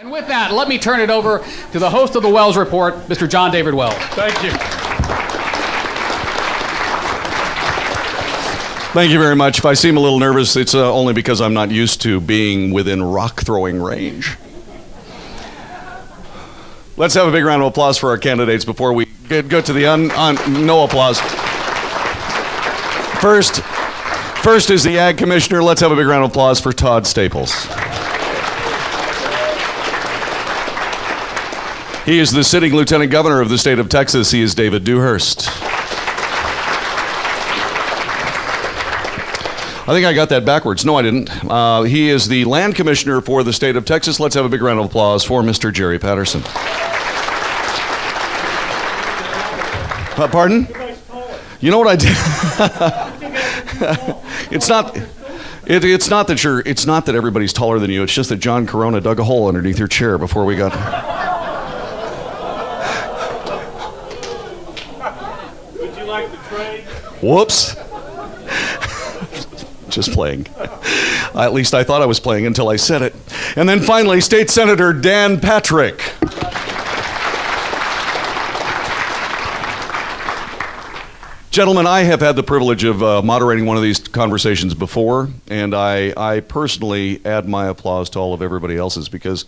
And with that, let me turn it over to the host of the Wells Report, Mr. John David Wells. Thank you. Thank you very much. If I seem a little nervous, it's only because I'm not used to being within rock-throwing range. Let's have a big round of applause for our candidates before we go to the no applause. First is the Ag Commissioner. Let's have a big round of applause for Todd Staples. He is the sitting Lieutenant Governor of the state of Texas. He is David Dewhurst. I think I got that backwards. No, I didn't. He is the Land Commissioner for the state of Texas. Let's have a big round of applause for Mr. Jerry Patterson. Pardon? You know what I did? It's not that everybody's taller than you. It's just that John Corona dug a hole underneath your chair before we got. Would you like the tray? Whoops. Just playing. At least I thought I was playing until I said it. And then finally, State Senator Dan Patrick. Gentlemen, I have had the privilege of moderating one of these conversations before, and I personally add my applause to all of everybody else's because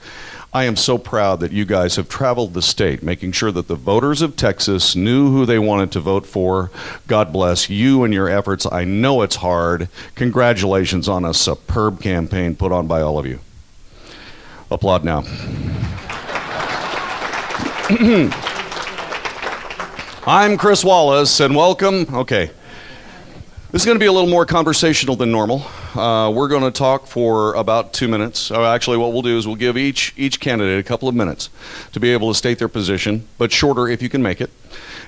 I am so proud that you guys have traveled the state, making sure that the voters of Texas knew who they wanted to vote for. God bless you and your efforts. I know it's hard. Congratulations on a superb campaign put on by all of you. Applaud now. I'm Chris Wallace, and welcome. Okay. This is going to be a little more conversational than normal. We're going to talk for about 2 minutes. Actually, what we'll do is we'll give each candidate a couple of minutes to be able to state their position, but shorter if you can make it.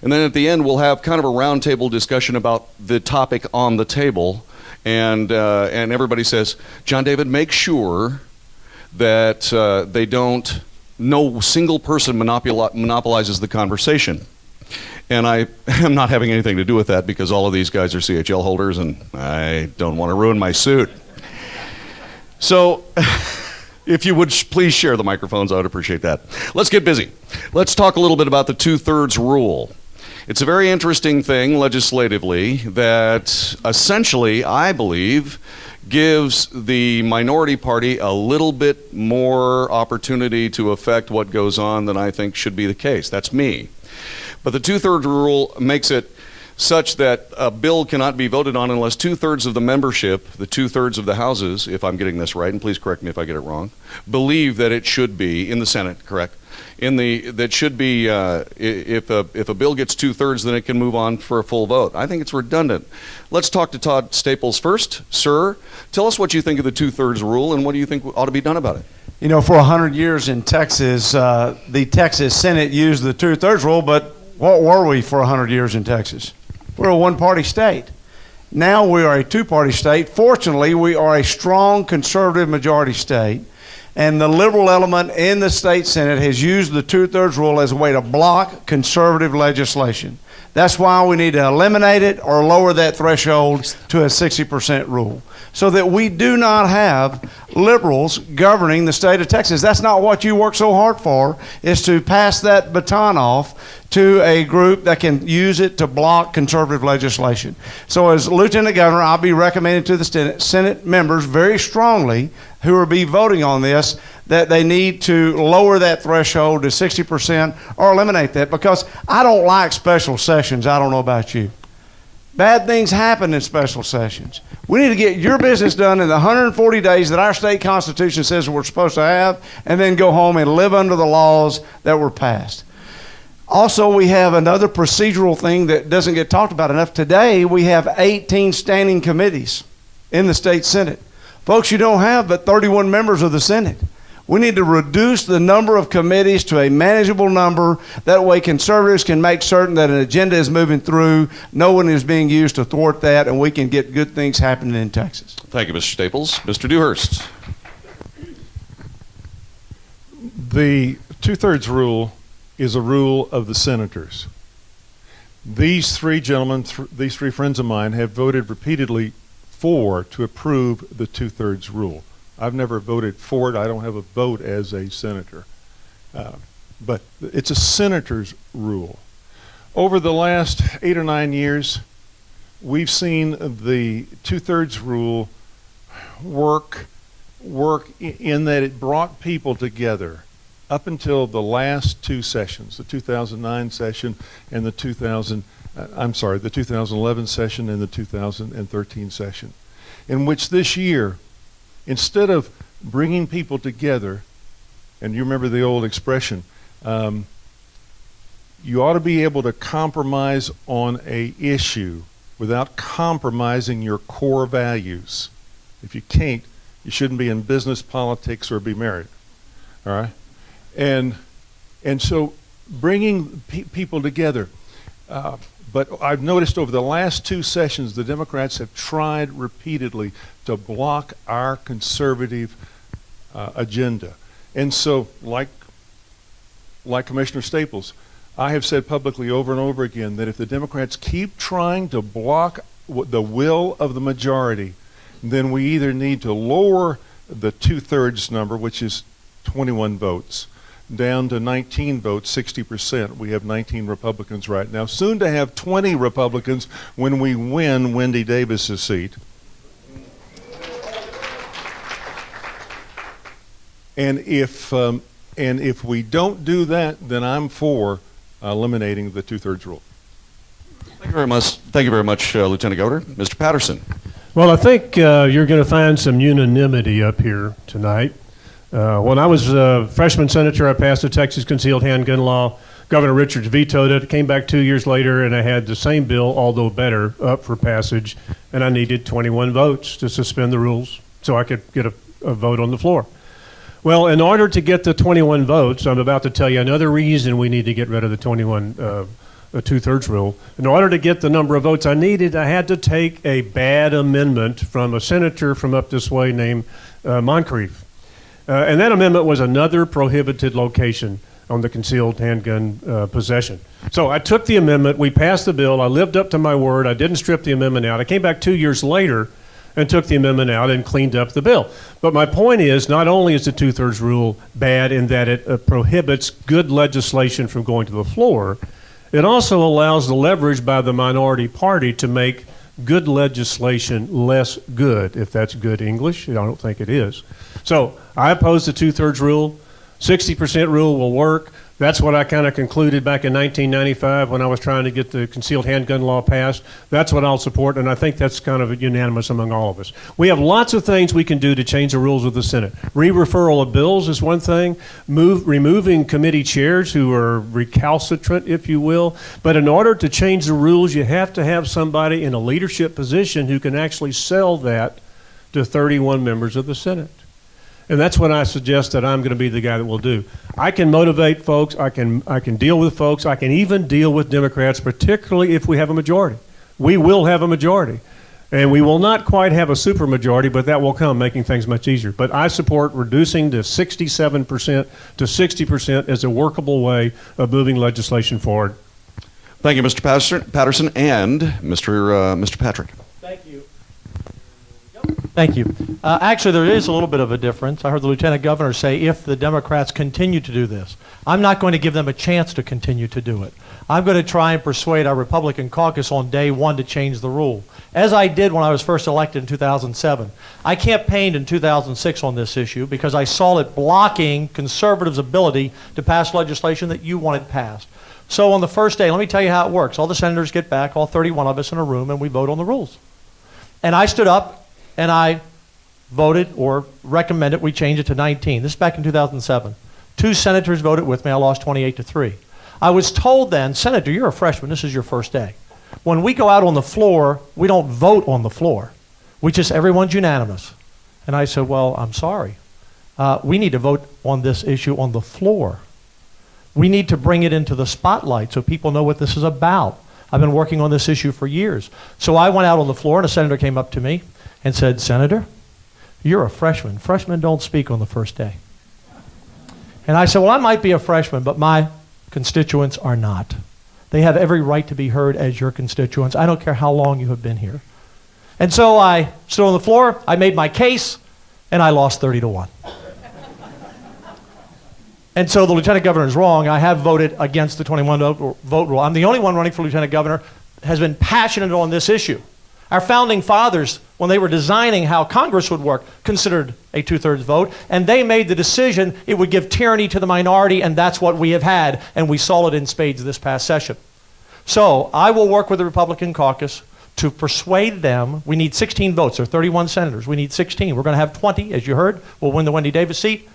And then at the end, we'll have kind of a roundtable discussion about the topic on the table. And everybody says, John David, make sure that no single person monopolizes the conversation. And I am not having anything to do with that because all of these guys are CHL holders and I don't want to ruin my suit. So if you would please share the microphones, I would appreciate that. Let's get busy. Let's talk a little bit about the 2/3 rule. It's a very interesting thing legislatively that essentially, I believe, gives the minority party a little bit more opportunity to affect what goes on than I think should be the case. That's me. But the 2/3 rule makes it such that a bill cannot be voted on unless 2/3 of the membership, the 2/3 of the houses, if I'm getting this right, and please correct me if I get it wrong, believe that it should be, in the Senate, correct? That should be, if a bill gets 2/3, then it can move on for a full vote. I think it's redundant. Let's talk to Todd Staples first. Sir, tell us what you think of the 2/3 rule and what do you think ought to be done about it? You know, for 100 years in Texas, the Texas Senate used the 2/3 rule, but what were we for 100 years in Texas? We're a one-party state. Now we are a two-party state. Fortunately, we are a strong conservative majority state, and the liberal element in the state Senate has used the 2/3 rule as a way to block conservative legislation. That's why we need to eliminate it or lower that threshold to a 60% rule so that we do not have liberals governing the state of Texas. That's not what you work so hard for, is to pass that baton off to a group that can use it to block conservative legislation. So as Lieutenant Governor, I'll be recommending to the Senate members very strongly who will be voting on this that they need to lower that threshold to 60% or eliminate that, because I don't like special sessions. I don't know about you. Bad things happen in special sessions. We need to get your business done in the 140 days that our state constitution says we're supposed to have, and then go home and live under the laws that were passed. Also, we have another procedural thing that doesn't get talked about enough. Today, we have 18 standing committees in the state Senate. Folks, you don't have but 31 members of the Senate. We need to reduce the number of committees to a manageable number. That way conservatives can make certain that an agenda is moving through, no one is being used to thwart that, and we can get good things happening in Texas. Thank you, Mr. Staples. Mr. Dewhurst. The 2/3 rule is a rule of the senators. These three gentlemen, these three friends of mine, have voted repeatedly to approve the 2/3 rule. I've never voted for it. I don't have a vote as a senator. But it's a senator's rule. Over the last 8 or 9 years, we've seen the 2/3 rule work in that it brought people together up until the last two sessions, the 2009 session and the 2011 session and the 2013 session, in which this year, instead of bringing people together, and you remember the old expression, you ought to be able to compromise on a issue without compromising your core values. If you can't, you shouldn't be in business, politics, or be married. All right? And so bringing people together. But I've noticed over the last two sessions, the Democrats have tried repeatedly to block our conservative agenda. And so, like Commissioner Staples, I have said publicly over and over again that if the Democrats keep trying to block the will of the majority, then we either need to lower the 2/3 number, which is 21 votes, down to 19 votes, 60%. We have 19 Republicans right now, soon to have 20 Republicans when we win Wendy Davis's seat. And if we don't do that, then I'm for eliminating the 2/3 rule. Thank you very much. Thank you very much, Lieutenant Governor. Mr. Patterson. Well, I think you're going to find some unanimity up here tonight. When I was a freshman senator, I passed the Texas concealed handgun law. Governor Richards vetoed it. It came back 2 years later, and I had the same bill, although better, up for passage, and I needed 21 votes to suspend the rules so I could get a vote on the floor. Well, in order to get the 21 votes, I'm about to tell you another reason we need to get rid of the 2/3 rule. In order to get the number of votes I needed, I had to take a bad amendment from a senator from up this way named Moncrief. And that amendment was another prohibited location on the concealed handgun possession. So I took the amendment, we passed the bill, I lived up to my word, I didn't strip the amendment out. I came back 2 years later and took the amendment out and cleaned up the bill. But my point is, not only is the 2/3 rule bad in that it prohibits good legislation from going to the floor, it also allows the leverage by the minority party to make good legislation less good, if that's good English. I don't think it is. So I oppose the 2/3 rule. 60% rule will work. That's what I kind of concluded back in 1995 when I was trying to get the concealed handgun law passed. That's what I'll support, and I think that's kind of unanimous among all of us. We have lots of things we can do to change the rules of the Senate. Re-referral of bills is one thing. Removing committee chairs who are recalcitrant, if you will. But in order to change the rules, you have to have somebody in a leadership position who can actually sell that to 31 members of the Senate. And that's what I suggest that I'm going to be the guy that will do. I can motivate folks. I can deal with folks. I can even deal with Democrats, particularly if we have a majority. We will have a majority. And we will not quite have a supermajority, but that will come, making things much easier. But I support reducing to 67% to 60% as a workable way of moving legislation forward. Thank you, Mr. Patterson, and Mr. Patrick. Thank you. Thank you. Actually, there is a little bit of a difference. I heard the Lieutenant Governor say if the Democrats continue to do this. I'm not going to give them a chance to continue to do it. I'm going to try and persuade our Republican caucus on day one to change the rule, as I did when I was first elected in 2007. I campaigned in 2006 on this issue because I saw it blocking conservatives' ability to pass legislation that you wanted passed. So on the first day, let me tell you how it works. All the senators get back, all 31 of us in a room, and we vote on the rules. And I stood up and I voted or recommended we change it to 19. This is back in 2007. 2 senators voted with me. I lost 28-3. I was told then, Senator, you're a freshman. This is your first day. When we go out on the floor, we don't vote on the floor. Everyone's unanimous. And I said, well, I'm sorry. We need to vote on this issue on the floor. We need to bring it into the spotlight so people know what this is about. I've been working on this issue for years. So I went out on the floor and a senator came up to me and said, Senator, you're a freshman. Freshmen don't speak on the first day. And I said, well, I might be a freshman, but my constituents are not. They have every right to be heard as your constituents. I don't care how long you have been here. And so I stood on the floor, I made my case, and I lost 30-1. And so the lieutenant governor is wrong. I have voted against the 21 vote rule. I'm the only one running for lieutenant governor has been passionate on this issue. Our founding fathers, when they were designing how Congress would work, considered a 2/3 vote, and they made the decision it would give tyranny to the minority, and that's what we have had, and we saw it in spades this past session. So I will work with the Republican caucus to persuade them. We need 16 votes. There are 31 senators. We need 16. We're going to have 20, as you heard. We'll win the Wendy Davis seat.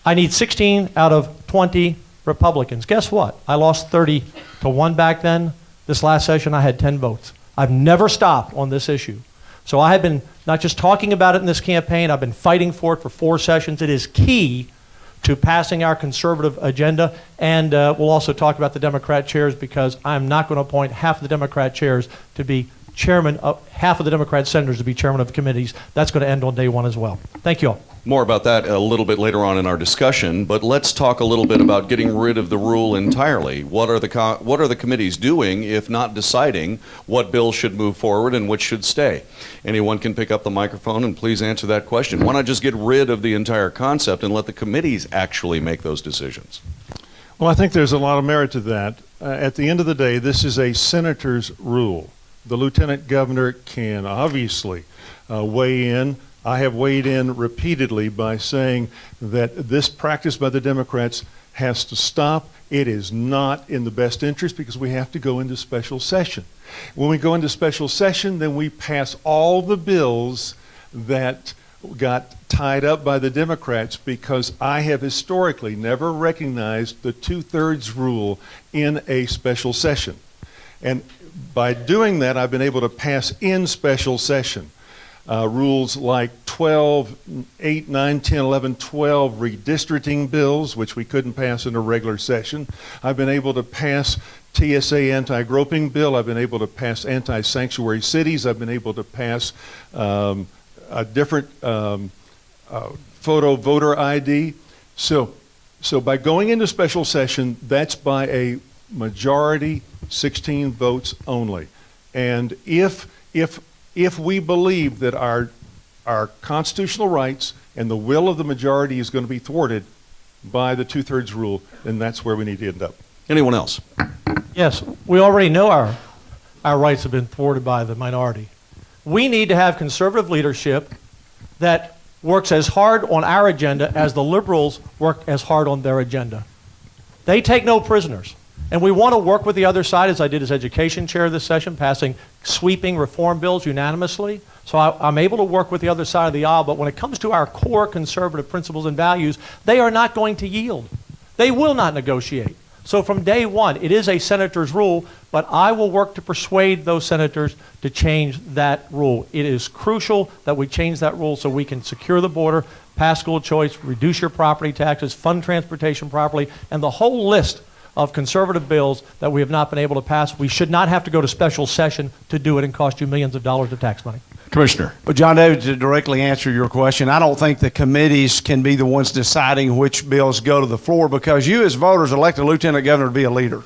I need 16 out of 20 Republicans. Guess what? I lost 30-1 back then. This last session, I had 10 votes. I've never stopped on this issue. So I have been not just talking about it in this campaign, I've been fighting for it for 4 sessions. It is key to passing our conservative agenda, and we'll also talk about the Democrat chairs, because I'm not going to appoint half of the Democrat chairs to be chairman of, half of the Democrat senators to be chairman of committees. That's going to end on day 1 as well. Thank you all. More about that a little bit later on in our discussion, but let's talk a little bit about getting rid of the rule entirely. What are the committees doing, if not deciding what bills should move forward and which should stay? Anyone can pick up the microphone and please answer that question. Why not just get rid of the entire concept and let the committees actually make those decisions? Well, I think there's a lot of merit to that. At the end of the day, this is a senator's rule. The lieutenant governor can obviously weigh in. I have weighed in repeatedly by saying that this practice by the Democrats has to stop. It is not in the best interest, because we have to go into special session. When we go into special session, then we pass all the bills that got tied up by the Democrats, because I have historically never recognized the 2/3 rule in a special session. And by doing that, I've been able to pass in special session rules like 12, 8, 9, 10, 11, 12 redistricting bills, which we couldn't pass in a regular session. I've been able to pass TSA anti-groping bill. I've been able to pass anti-sanctuary cities. I've been able to pass a different photo voter ID. So by going into special session, that's by a majority, 16 votes only. And if we believe that our constitutional rights and the will of the majority is going to be thwarted by the 2/3 rule, then that's where we need to end up. Anyone else? Yes, we already know our rights have been thwarted by the minority. We need to have conservative leadership that works as hard on our agenda as the liberals work as hard on their agenda. They take no prisoners. And we want to work with the other side, as I did as education chair this session, passing sweeping reform bills unanimously. So I'm able to work with the other side of the aisle, but when it comes to our core conservative principles and values, they are not going to yield. They will not negotiate. So from day 1, it is a senator's rule, but I will work to persuade those senators to change that rule. It is crucial that we change that rule so we can secure the border, pass school choice, reduce your property taxes, fund transportation properly, and the whole list of conservative bills that we have not been able to pass. We should not have to go to special session to do it and cost you millions of dollars of tax money. Commissioner. Well, John David, to directly answer your question, I don't think the committees can be the ones deciding which bills go to the floor, because you as voters elect a lieutenant governor to be a leader.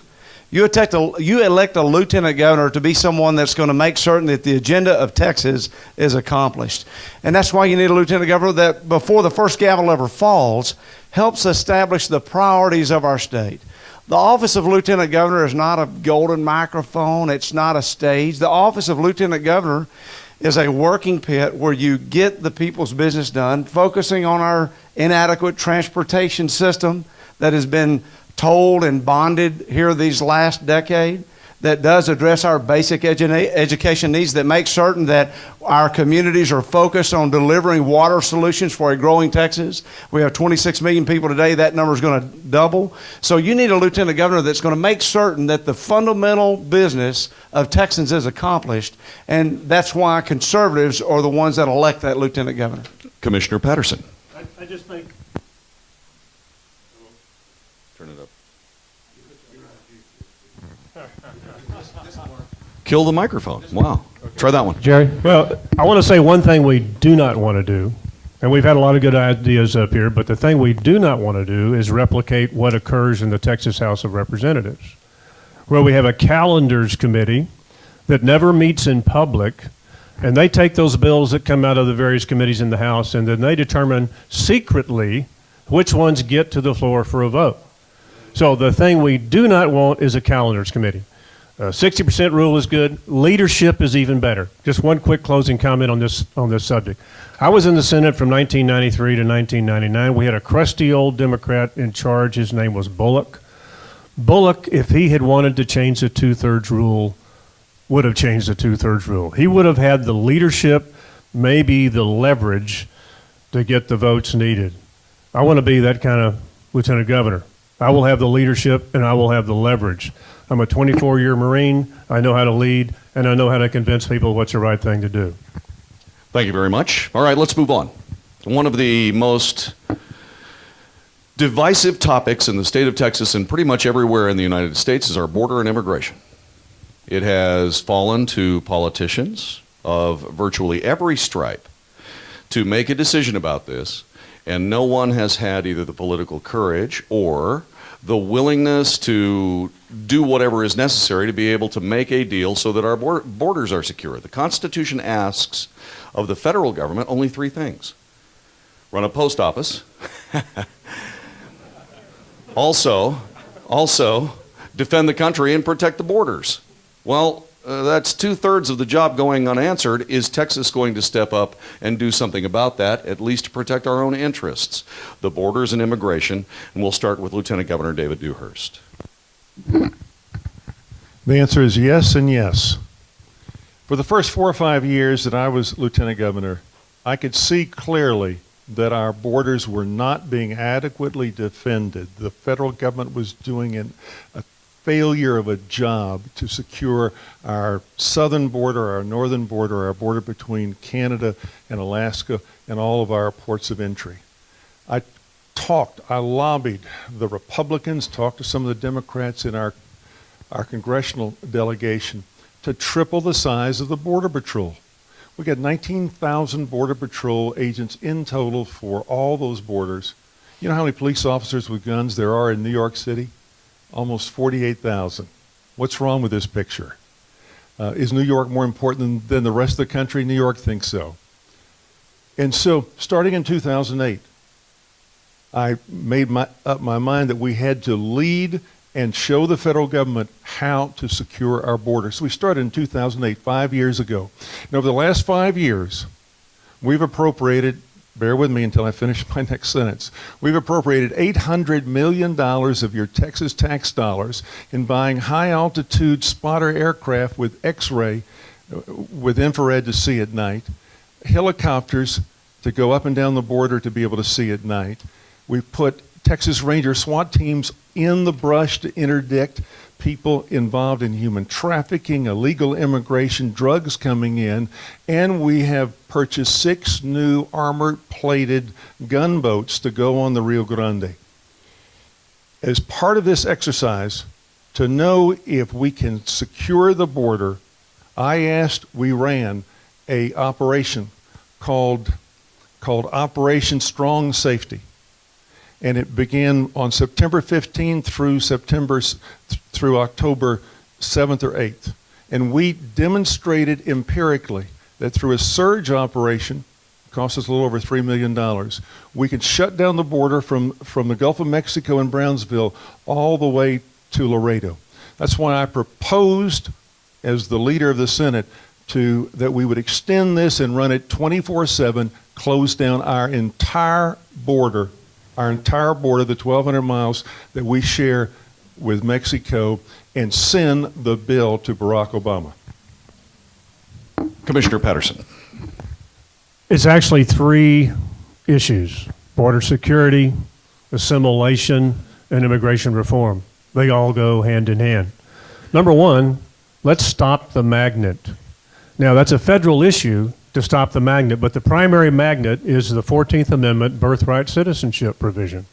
You elect a lieutenant governor to be someone that's going to make certain that the agenda of Texas is accomplished. And that's why you need a lieutenant governor that, before the first gavel ever falls, helps establish the priorities of our state. The office of lieutenant governor is not a golden microphone. It's not a stage. The office of lieutenant governor is a working pit where you get the people's business done, focusing on our inadequate transportation system that has been told and bonded here these last decade, that does address our basic education needs, that makes certain that our communities are focused on delivering water solutions for a growing Texas. We have 26 million people today. That number is going to double. So you need a lieutenant governor that's going to make certain that the fundamental business of Texans is accomplished, and that's why conservatives are the ones that elect that lieutenant governor. Commissioner Patterson. I just think... Turn it up. Kill the microphone. Wow. Try that one. Jerry? Well, I want to say one thing we do not want to do, and we've had a lot of good ideas up here, but the thing we do not want to do is replicate what occurs in the Texas House of Representatives, where we have a calendars committee that never meets in public, And they take those bills that come out of the various committees in the House, and then they determine secretly which ones get to the floor for a vote. So the thing we do not want is a calendars committee. 60% rule is good. Leadership is even better. Just one quick closing comment on this subject. I was in the Senate from 1993 to 1999. We had a crusty old Democrat in charge. His name was Bullock. Bullock, if he had wanted to change the two-thirds rule, would have changed the two-thirds rule. He would have had the leadership, maybe the leverage to get the votes needed. I want to be that kind of lieutenant governor. I will have the leadership and I will have the leverage. I'm a 24-year Marine. I know how to lead, and I know how to convince people what's the right thing to do. Thank you very much. All right, let's move on. One of the most divisive topics in the state of Texas and pretty much everywhere in the United States is our border and immigration. It has fallen to politicians of virtually every stripe to make a decision about this, and no one has had either the political courage or the willingness to do whatever is necessary to be able to make a deal so that our borders are secure. The Constitution asks of the federal government only three things: run a post office, also defend the country and protect the borders. Well, that's two-thirds of the job going unanswered. Is Texas going to step up and do something about that, at least to protect our own interests, the borders and immigration? And we'll start with Lieutenant Governor David Dewhurst. The answer is yes and yes. For the first 4 or 5 years that I was lieutenant governor, I could see clearly that our borders were not being adequately defended. The federal government was doing a failure of a job to secure our southern border, our northern border, our border between Canada and Alaska, and all of our ports of entry. I lobbied the Republicans, talked to some of the Democrats in our congressional delegation to triple the size of the Border Patrol. We got 19,000 Border Patrol agents in total for all those borders. You know how many police officers with guns there are in New York City? Almost 48,000. What's wrong with this picture? Is New York more important than the rest of the country? New York thinks so. And so, starting in 2008, I made up my mind that we had to lead and show the federal government how to secure our border. So we started in 2008, 5 years ago. And over the last 5 years, we've appropriated, bear with me until I finish my next sentence, we've appropriated $800 million of your Texas tax dollars in buying high-altitude spotter aircraft with X-ray, with infrared to see at night, helicopters to go up and down the border to be able to see at night. We've put Texas Ranger SWAT teams in the brush to interdict people involved in human trafficking, illegal immigration, drugs coming in, and we have purchased 6 new armor-plated gunboats to go on the Rio Grande. As part of this exercise, to know if we can secure the border, we ran a operation called Operation Strong Safety. And it began on September 15th through October 7th or 8th. And we demonstrated empirically that through a surge operation, it cost us a little over $3 million, we could shut down the border from the Gulf of Mexico and Brownsville all the way to Laredo. That's why I proposed, as the leader of the Senate, that we would extend this and run it 24/7, close down our entire border, the 1,200 miles that we share with Mexico, and send the bill to Barack Obama. Commissioner Patterson. It's actually 3 issues: border security, assimilation, and immigration reform. They all go hand in hand. Number 1, let's stop the magnet. Now, that's a federal issue to stop the magnet, but the primary magnet is the 14th Amendment birthright citizenship provision.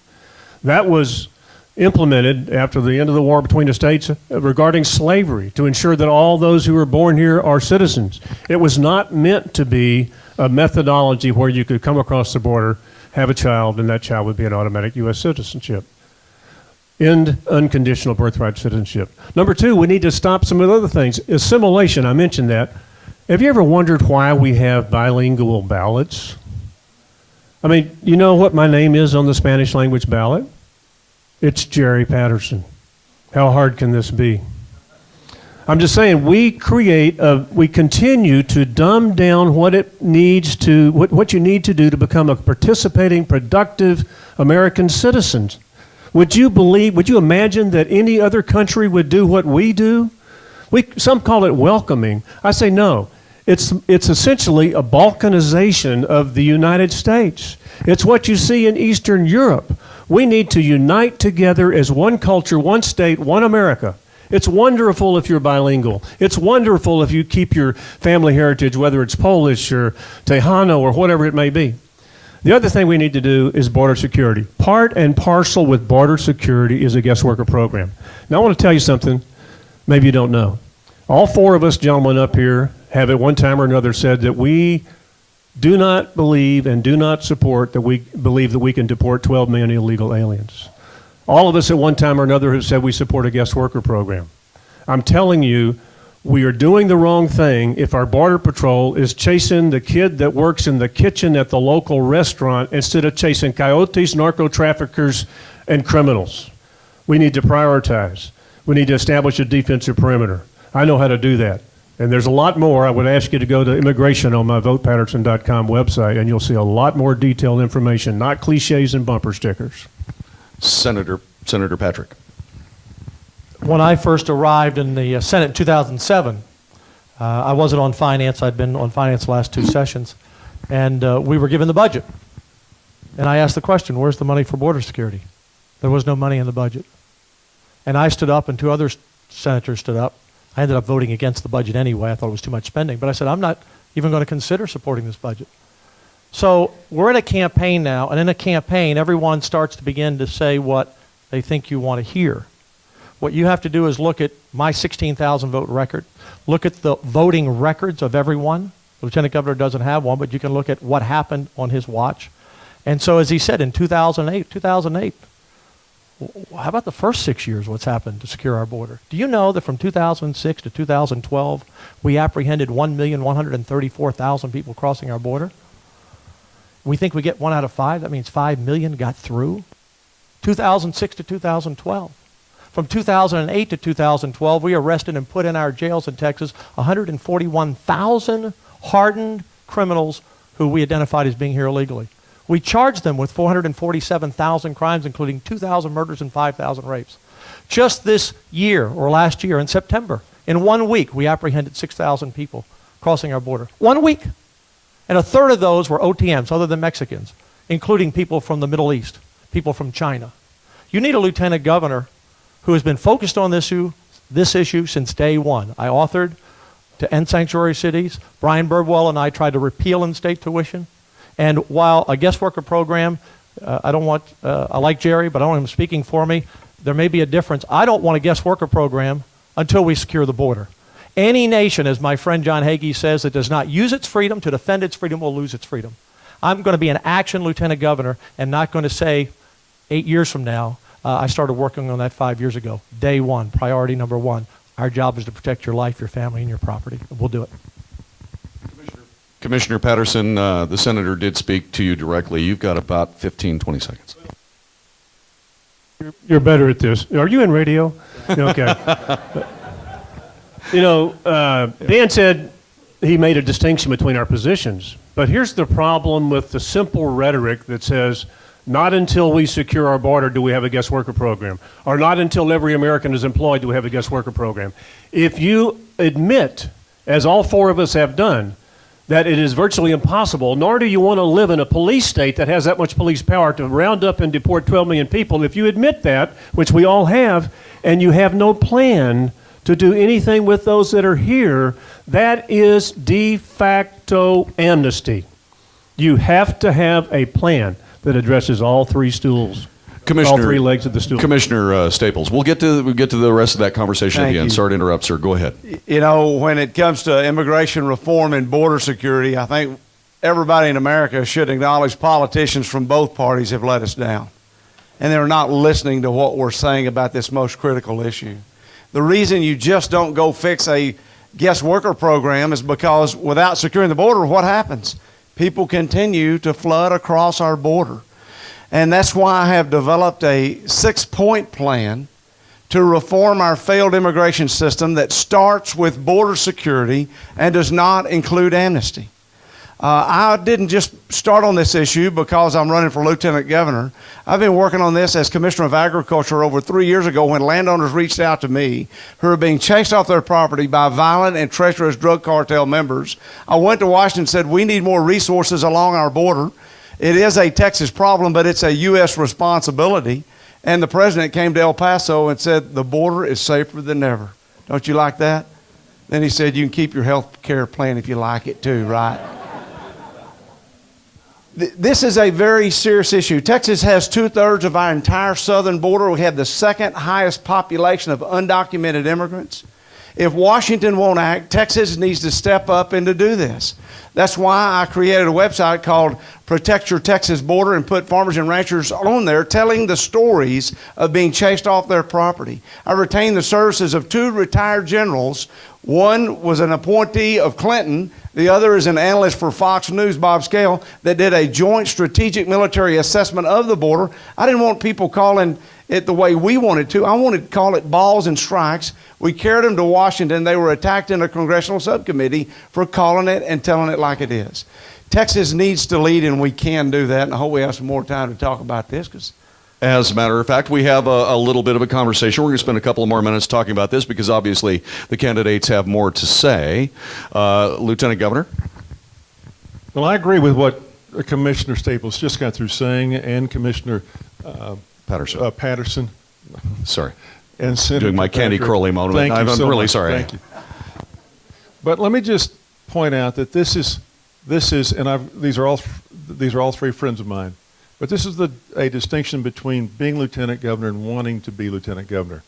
That was implemented after the end of the war between the states regarding slavery to ensure that all those who were born here are citizens. It was not meant to be a methodology where you could come across the border, have a child, and that child would be an automatic U.S. citizenship. End unconditional birthright citizenship. Number 2, we need to stop some of the other things. Assimilation, I mentioned that. Have you ever wondered why we have bilingual ballots? I mean, you know what my name is on the Spanish language ballot? It's Jerry Patterson. How hard can this be? I'm just saying, we continue to dumb down what it needs to, what you need to do to become a participating, productive American citizen. Would you imagine that any other country would do what we do? Some call it welcoming. I say no. It's essentially a balkanization of the United States. It's what you see in Eastern Europe. We need to unite together as one culture, one state, one America. It's wonderful if you're bilingual. It's wonderful if you keep your family heritage, whether it's Polish or Tejano or whatever it may be. The other thing we need to do is border security. Part and parcel with border security is a guest worker program. Now, I want to tell you something maybe you don't know. All four of us gentlemen up here have at one time or another said that we do not believe and do not support that we believe that we can deport 12 million illegal aliens. All of us at one time or another have said we support a guest worker program. I'm telling you, we are doing the wrong thing if our Border Patrol is chasing the kid that works in the kitchen at the local restaurant instead of chasing coyotes, narco traffickers, and criminals. We need to prioritize. We need to establish a defensive perimeter. I know how to do that. And there's a lot more. I would ask you to go to immigration on my votepatterson.com website, and you'll see a lot more detailed information, not cliches and bumper stickers. Senator Patrick. When I first arrived in the Senate in 2007, I wasn't on finance. I'd been on finance the last two sessions. And we were given the budget. And I asked the question, where's the money for border security? There was no money in the budget. And I stood up, and two other senators stood up. I ended up voting against the budget anyway. I thought it was too much spending. But I said, I'm not even going to consider supporting this budget. So we're in a campaign now, and in a campaign, everyone starts to begin to say what they think you want to hear. What you have to do is look at my 16,000 vote record, look at the voting records of everyone. The Lieutenant Governor doesn't have one, but you can look at what happened on his watch. And so, as he said, in 2008, how about the first 6 years, what's happened to secure our border? Do you know that from 2006 to 2012, we apprehended 1,134,000 people crossing our border? We think we get 1 out of 5. That means 5 million got through. 2006 to 2012. From 2008 to 2012, we arrested and put in our jails in Texas 141,000 hardened criminals who we identified as being here illegally. We charged them with 447,000 crimes, including 2,000 murders and 5,000 rapes. Just this year, or last year in September, in 1 week, we apprehended 6,000 people crossing our border. 1 week. And a third of those were OTMs, other than Mexicans, including people from the Middle East, people from China. You need a lieutenant governor who has been focused on this issue since day one. I authored to end sanctuary cities. Brian Birdwell and I tried to repeal in-state tuition. And while a guest worker program, I like Jerry, but I don't want him speaking for me. There may be a difference. I don't want a guest worker program until we secure the border. Any nation, as my friend John Hagee says, that does not use its freedom to defend its freedom will lose its freedom. I'm going to be an action lieutenant governor and not going to say 8 years from now, I started working on that 5 years ago. Day one, priority number one. Our job is to protect your life, your family, and your property. We'll do it. Commissioner Patterson, the senator did speak to you directly. You've got about 15, 20 seconds. You're better at this. Are you in radio? Okay. Dan said he made a distinction between our positions. But here's the problem with the simple rhetoric that says, not until we secure our border do we have a guest worker program, or not until every American is employed do we have a guest worker program. If you admit, as all four of us have done, that it is virtually impossible, nor do you want to live in a police state that has that much police power to round up and deport 12 million people, if you admit that, which we all have, and you have no plan to do anything with those that are here, that is de facto amnesty. You have to have a plan that addresses all three stools, all three legs of the stool. Commissioner Staples, we'll get to the rest of that conversation at the end. Sorry to interrupt, sir. Go ahead. You know, when it comes to immigration reform and border security, I think everybody in America should acknowledge politicians from both parties have let us down. And they're not listening to what we're saying about this most critical issue. The reason you just don't go fix a guest worker program is because without securing the border, what happens? People continue to flood across our border. And that's why I have developed a 6-point plan to reform our failed immigration system that starts with border security and does not include amnesty. I didn't just start on this issue because I'm running for lieutenant governor. I've been working on this as commissioner of agriculture over 3 years ago when landowners reached out to me who are being chased off their property by violent and treacherous drug cartel members. I went to Washington and said, we need more resources along our border. It is a Texas problem, but it's a U.S. responsibility. And the president came to El Paso and said, the border is safer than ever. Don't you like that? Then he said, you can keep your health care plan if you like it too, right? This is a very serious issue. Texas has 2/3 of our entire southern border. We have the second highest population of undocumented immigrants. If Washington won't act, Texas needs to step up and to do this. That's why I created a website called Protect Your Texas Border and put farmers and ranchers on there telling the stories of being chased off their property. I retained the services of 2 retired generals. One was an appointee of Clinton. The other is an analyst for Fox News, Bob Scale, that did a joint strategic military assessment of the border. I didn't want people calling it the way we wanted to. I wanted to call it balls and strikes. We carried them to Washington. They were attacked in a congressional subcommittee for calling it and telling it like it is. Texas needs to lead, and we can do that. And I hope we have some more time to talk about this. As a matter of fact, we have a little bit of a conversation. We're going to spend a couple of more minutes talking about this because obviously the candidates have more to say. Lieutenant Governor? Well, I agree with what Commissioner Staples just got through saying, and Commissioner Patterson. Sorry. And Senator doing my Candy Crowley moment. Thank you I'm so really much. sorry. Thank you. But let me just point out that this is, and these are all 3 friends of mine. But this is a distinction between being lieutenant governor and wanting to be lieutenant governor.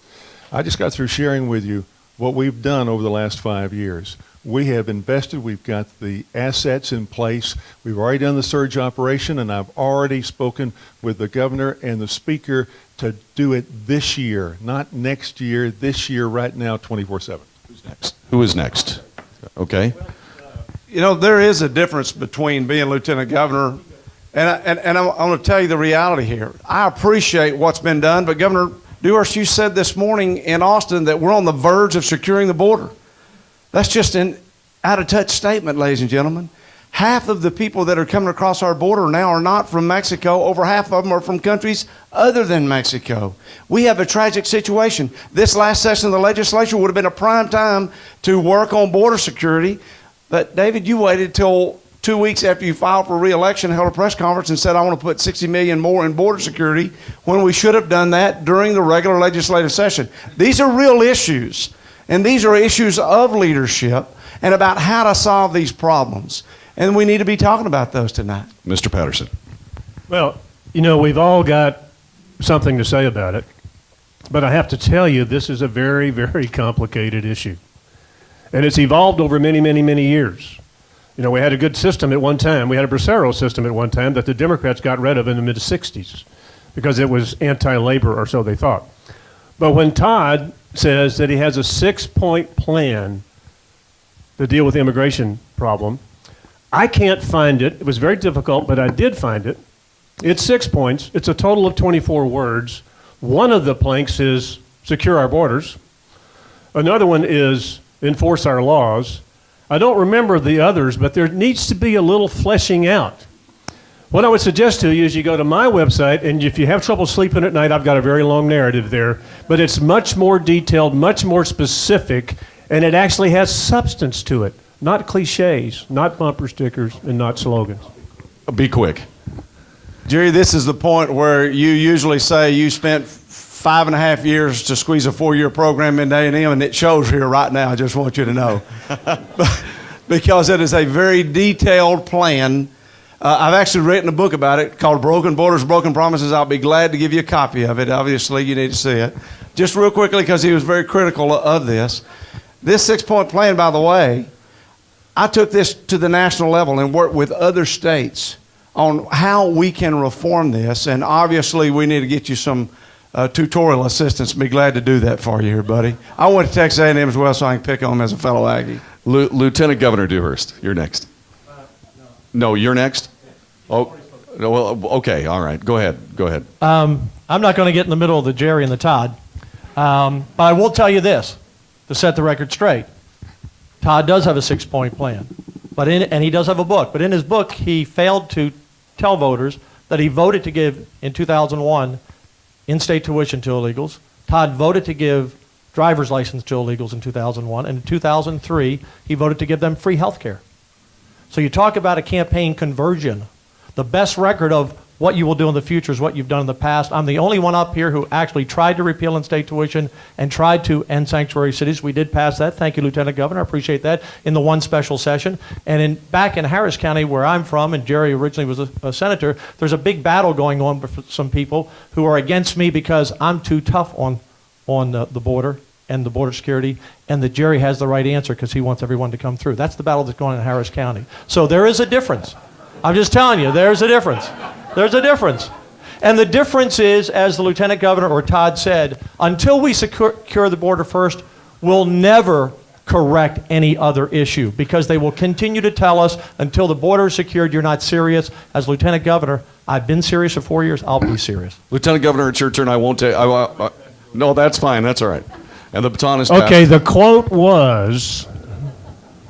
I just got through sharing with you what we've done over the last 5 years. We have invested. We've got the assets in place. We've already done the surge operation, and I've already spoken with the governor and the speaker to do it this year, not next year, this year, right now, 24/7. Who's next? Who is next? Okay. You know, there is a difference between being lieutenant governor and I'm going to tell you the reality here. I appreciate what's been done, but Governor Dewhurst, you said this morning in Austin that we're on the verge of securing the border. That's just an out-of-touch statement, ladies and gentlemen. Half of the people that are coming across our border now are not from Mexico. Over half of them are from countries other than Mexico. We have a tragic situation. This last session of the legislature would have been a prime time to work on border security. But, David, you waited till 2 weeks after you filed for re-election, held a press conference and said, I want to put $60 million more in border security, when we should have done that during the regular legislative session. These are real issues, and these are issues of leadership and about how to solve these problems. And we need to be talking about those tonight. Mr. Patterson. Well, you know, we've all got something to say about it, but I have to tell you, this is a very, very complicated issue. And it's evolved over many, many, many years. You know, we had a good system at one time. We had a Bracero system at one time that the Democrats got rid of in the mid-'60s because it was anti-labor, or so they thought. But when Todd says that he has a 6-point plan to deal with the immigration problem, I can't find it. It was very difficult, but I did find it. It's 6 points. It's a total of 24 words. One of the planks is secure our borders. Another one is enforce our laws. I don't remember the others, but there needs to be a little fleshing out. What I would suggest to you is you go to my website, and if you have trouble sleeping at night, I've got a very long narrative there, but it's much more detailed, much more specific, and it actually has substance to it, not cliches, not bumper stickers, and not slogans. Be quick. Jerry, this is the point where you usually say you spent 5.5 years to squeeze a 4-year program into A&M, and it shows here right now. I just want you to know. Because it is a very detailed plan. I've actually written a book about it called Broken Borders, Broken Promises. I'll be glad to give you a copy of it. Obviously, you need to see it. Just real quickly, because he was very critical of this. This 6-point plan, by the way, I took this to the national level and worked with other states on how we can reform this. And obviously, we need to get you some tutorial assistants. Be glad to do that for you here, buddy. I went to Texas A&M as well, so I can pick on him as a fellow Aggie. Lieutenant Governor Dewhurst, you're next. No, you're next? Oh, well, okay, all right. Go ahead. I'm not going to get in the middle of the Jerry and the Todd, but I will tell you this, to set the record straight. Todd does have a 6-point plan, and he does have a book. But in his book, he failed to tell voters that he voted to give, in 2001, in-state tuition to illegals. Todd voted to give driver's license to illegals in 2001. And in 2003, he voted to give them free health care. So you talk about a campaign conversion. The best record of what you will do in the future is what you've done in the past. I'm the only one up here who actually tried to repeal in-state tuition and tried to end sanctuary cities. We did pass that. Thank you, Lieutenant Governor. I appreciate that in the one special session. And back in Harris County, where I'm from, and Jerry originally was a senator, there's a big battle going on with some people who are against me because I'm too tough on the border and the border security, and that Jerry has the right answer because he wants everyone to come through. That's the battle that's going on in Harris County. So there is a difference. I'm just telling you, there's a difference. There's a difference. And the difference is, as the Lieutenant Governor or Todd said, until we secure the border first, we'll never correct any other issue because they will continue to tell us until the border is secured, you're not serious. As Lieutenant Governor, I've been serious for 4 years. I'll be serious. Lieutenant Governor, it's your turn. I won't take. No, that's fine. That's all right. And the baton is passed. Okay, the quote was,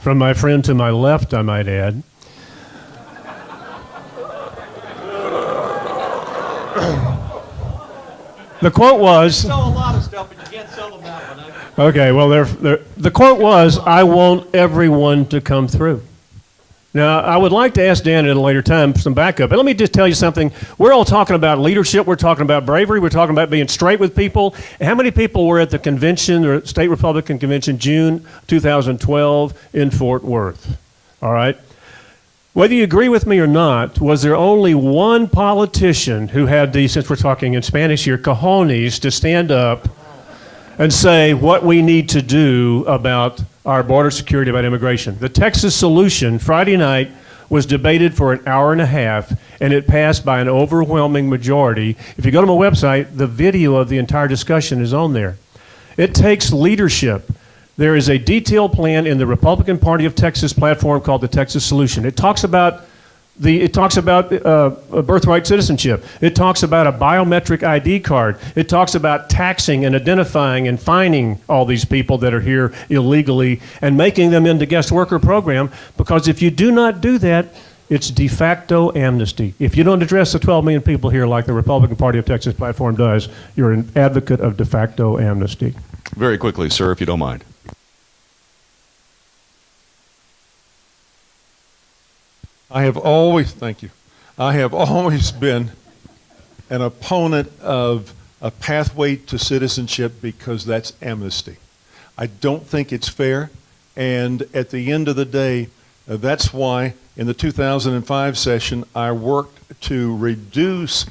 from my friend to my left, I might add, the quote was... Sell a lot of stuff, but you can't sell them that one. Okay, well, the quote was, I want everyone to come through. Now, I would like to ask Dan at a later time for some backup, but let me just tell you something. We're all talking about leadership. We're talking about bravery. We're talking about being straight with people. How many people were at the convention, or state Republican convention, June 2012 in Fort Worth? All right? Whether you agree with me or not, was there only one politician who had the, since we're talking in Spanish here, cojones to stand up and say what we need to do about our border security, about immigration? The Texas solution Friday night was debated for an hour and a half, and it passed by an overwhelming majority. If you go to my website, the video of the entire discussion is on there. It takes leadership. There is a detailed plan in the Republican Party of Texas platform called the Texas Solution. It talks about birthright citizenship. It talks about a biometric ID card. It talks about taxing and identifying and fining all these people that are here illegally and making them into guest worker program, because if you do not do that, it's de facto amnesty. If you don't address the 12 million people here like the Republican Party of Texas platform does, you're an advocate of de facto amnesty. Very quickly, sir, if you don't mind. Thank you. I have always been an opponent of a pathway to citizenship because that's amnesty. I don't think it's fair, and at the end of the day, that's why in the 2005 session I worked to reduce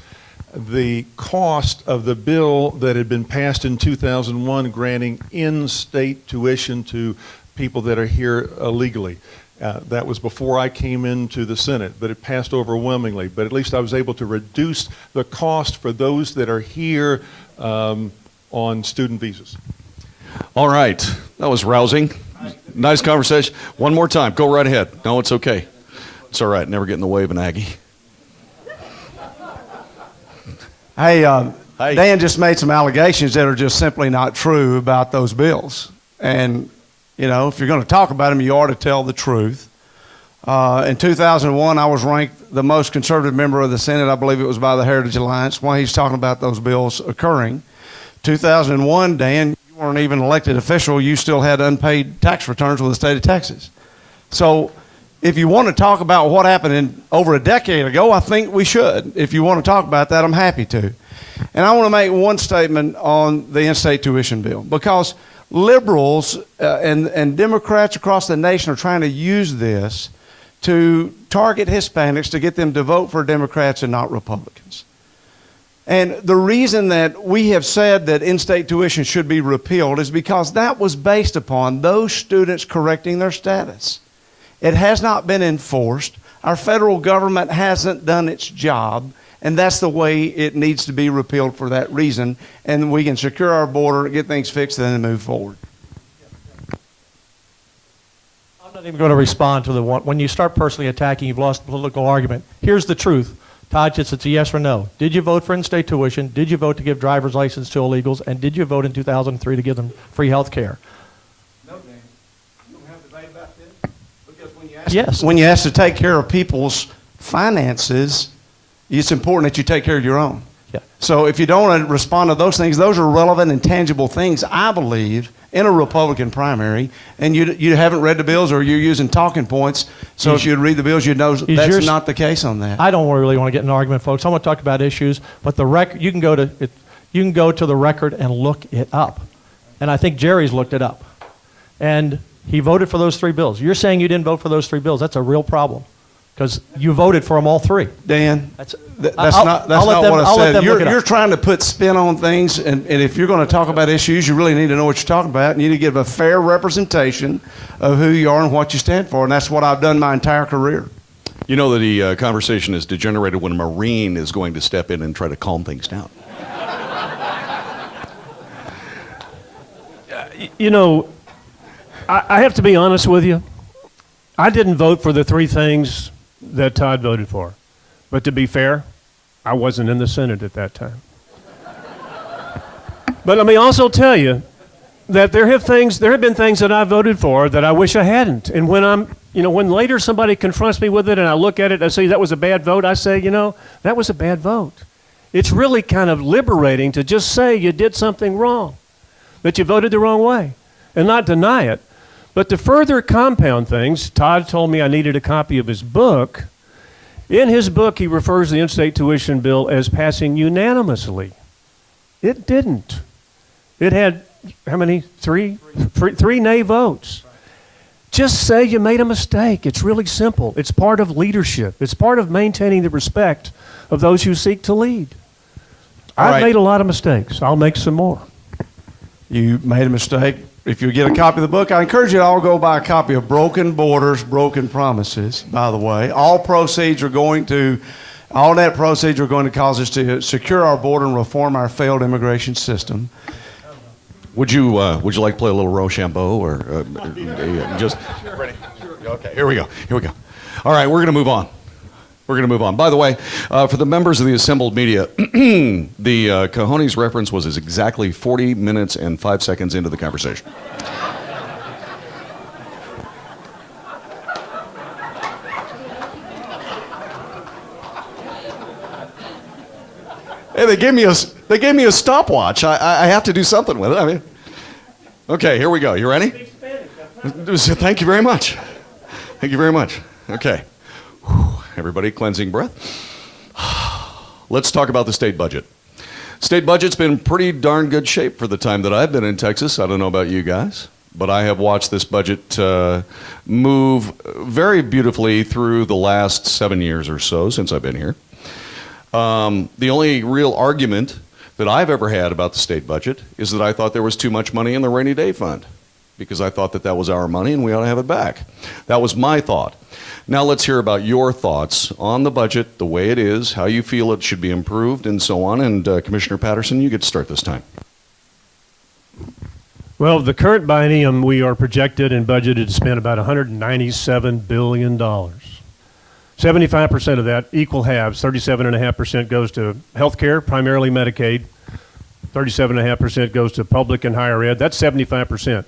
the cost of the bill that had been passed in 2001 granting in-state tuition to people that are here illegally. That was before I came into the Senate, but it passed overwhelmingly. But at least I was able to reduce the cost for those that are here on student visas. All right. That was rousing. Nice conversation. One more time. Go right ahead. No, it's okay. It's all right. Never get in the way of an Aggie. Hey, Dan just made some allegations that are just simply not true about those bills. And you know, if you're going to talk about them, you ought to tell the truth. In 2001, I was ranked the most conservative member of the Senate. I believe it was by the Heritage Alliance while he's talking about those bills occurring. 2001, Dan, you weren't even an elected official. You still had unpaid tax returns with the state of Texas. So if you want to talk about what happened over a decade ago, I think we should. If you want to talk about that, I'm happy to. And I want to make one statement on the in-state tuition bill, because liberals and Democrats across the nation are trying to use this to target Hispanics to get them to vote for Democrats and not Republicans. And the reason that we have said that in-state tuition should be repealed is because that was based upon those students correcting their status. It has not been enforced. Our federal government hasn't done its job. And that's the way it needs to be repealed for that reason. And we can secure our border, get things fixed, and then move forward. I'm not even going to respond to the one. When you start personally attacking, you've lost the political argument. Here's the truth. Todd, it's a yes or no. Did you vote for in-state tuition? Did you vote to give driver's license to illegals? And did you vote in 2003 to give them free health care? No, Dan. You don't have to debate about this. Because Yes. when you ask to take care of people's finances, it's important that you take care of your own. Yeah. So if you don't want to respond to those things, those are relevant and tangible things, I believe, in a Republican primary. And you haven't read the bills, or you're using talking points. So if you'd read the bills, you'd know that's not the case on that. I don't really want to get in an argument, folks. I want to talk about issues, but the record, you can go to the record and look it up. And I think Jerry's looked it up. And he voted for those 3 bills. You're saying you didn't vote for those 3 bills. That's a real problem, because you voted for them all 3. Dan, That's not what I said. You're up. trying to put spin on things, and if you're going to talk about issues, you really need to know what you're talking about. You need to give a fair representation of who you are and what you stand for, and that's what I've done my entire career. You know that the conversation is degenerated when a Marine is going to step in and try to calm things down. You know, I have to be honest with you. I didn't vote for the 3 things that Todd voted for. But to be fair, I wasn't in the Senate at that time. But let me also tell you that there have been things that I voted for that I wish I hadn't. And when later somebody confronts me with it and I look at it and I say that was a bad vote, I say, that was a bad vote. It's really kind of liberating to just say you did something wrong, that you voted the wrong way, and not deny it. But to further compound things, Todd told me I needed a copy of his book. In his book, he refers to the in-state tuition bill as passing unanimously. It didn't. It had, how many? 3 nay votes. Just say you made a mistake. It's really simple. It's part of leadership. It's part of maintaining the respect of those who seek to lead. I've made a lot of mistakes. I'll make some more. You made a mistake. If you get a copy of the book, I encourage you to all go buy a copy of Broken Borders, Broken Promises, by the way. All net proceeds are going to cause us to secure our border and reform our failed immigration system. Would you like to play a little Rochambeau, or just ready? Okay, here we go. All right, we're going to move on. By the way, for the members of the assembled media, the cojones reference was exactly 40 minutes and 5 seconds into the conversation. Hey, they gave me a stopwatch. I have to do something with it. I mean, okay, here we go. You ready? Thank you very much. Okay. Everybody, cleansing breath. Let's talk about the state budget. State budget's been pretty darn good shape for the time that I've been in Texas. I don't know about you guys, but I have watched this budget move very beautifully through the last 7 years or so since I've been here. The only real argument that I've ever had about the state budget is that I thought there was too much money in the rainy day fund, because I thought that was our money and we ought to have it back. That was my thought. Now let's hear about your thoughts on the budget, the way it is, how you feel it should be improved, and so on. And Commissioner Patterson, you get to start this time. Well, the current biennium, we are projected and budgeted to spend about $197 billion. 75% of that, equal halves, 37.5% goes to health care, primarily Medicaid. 37.5% goes to public and higher ed. That's 75%.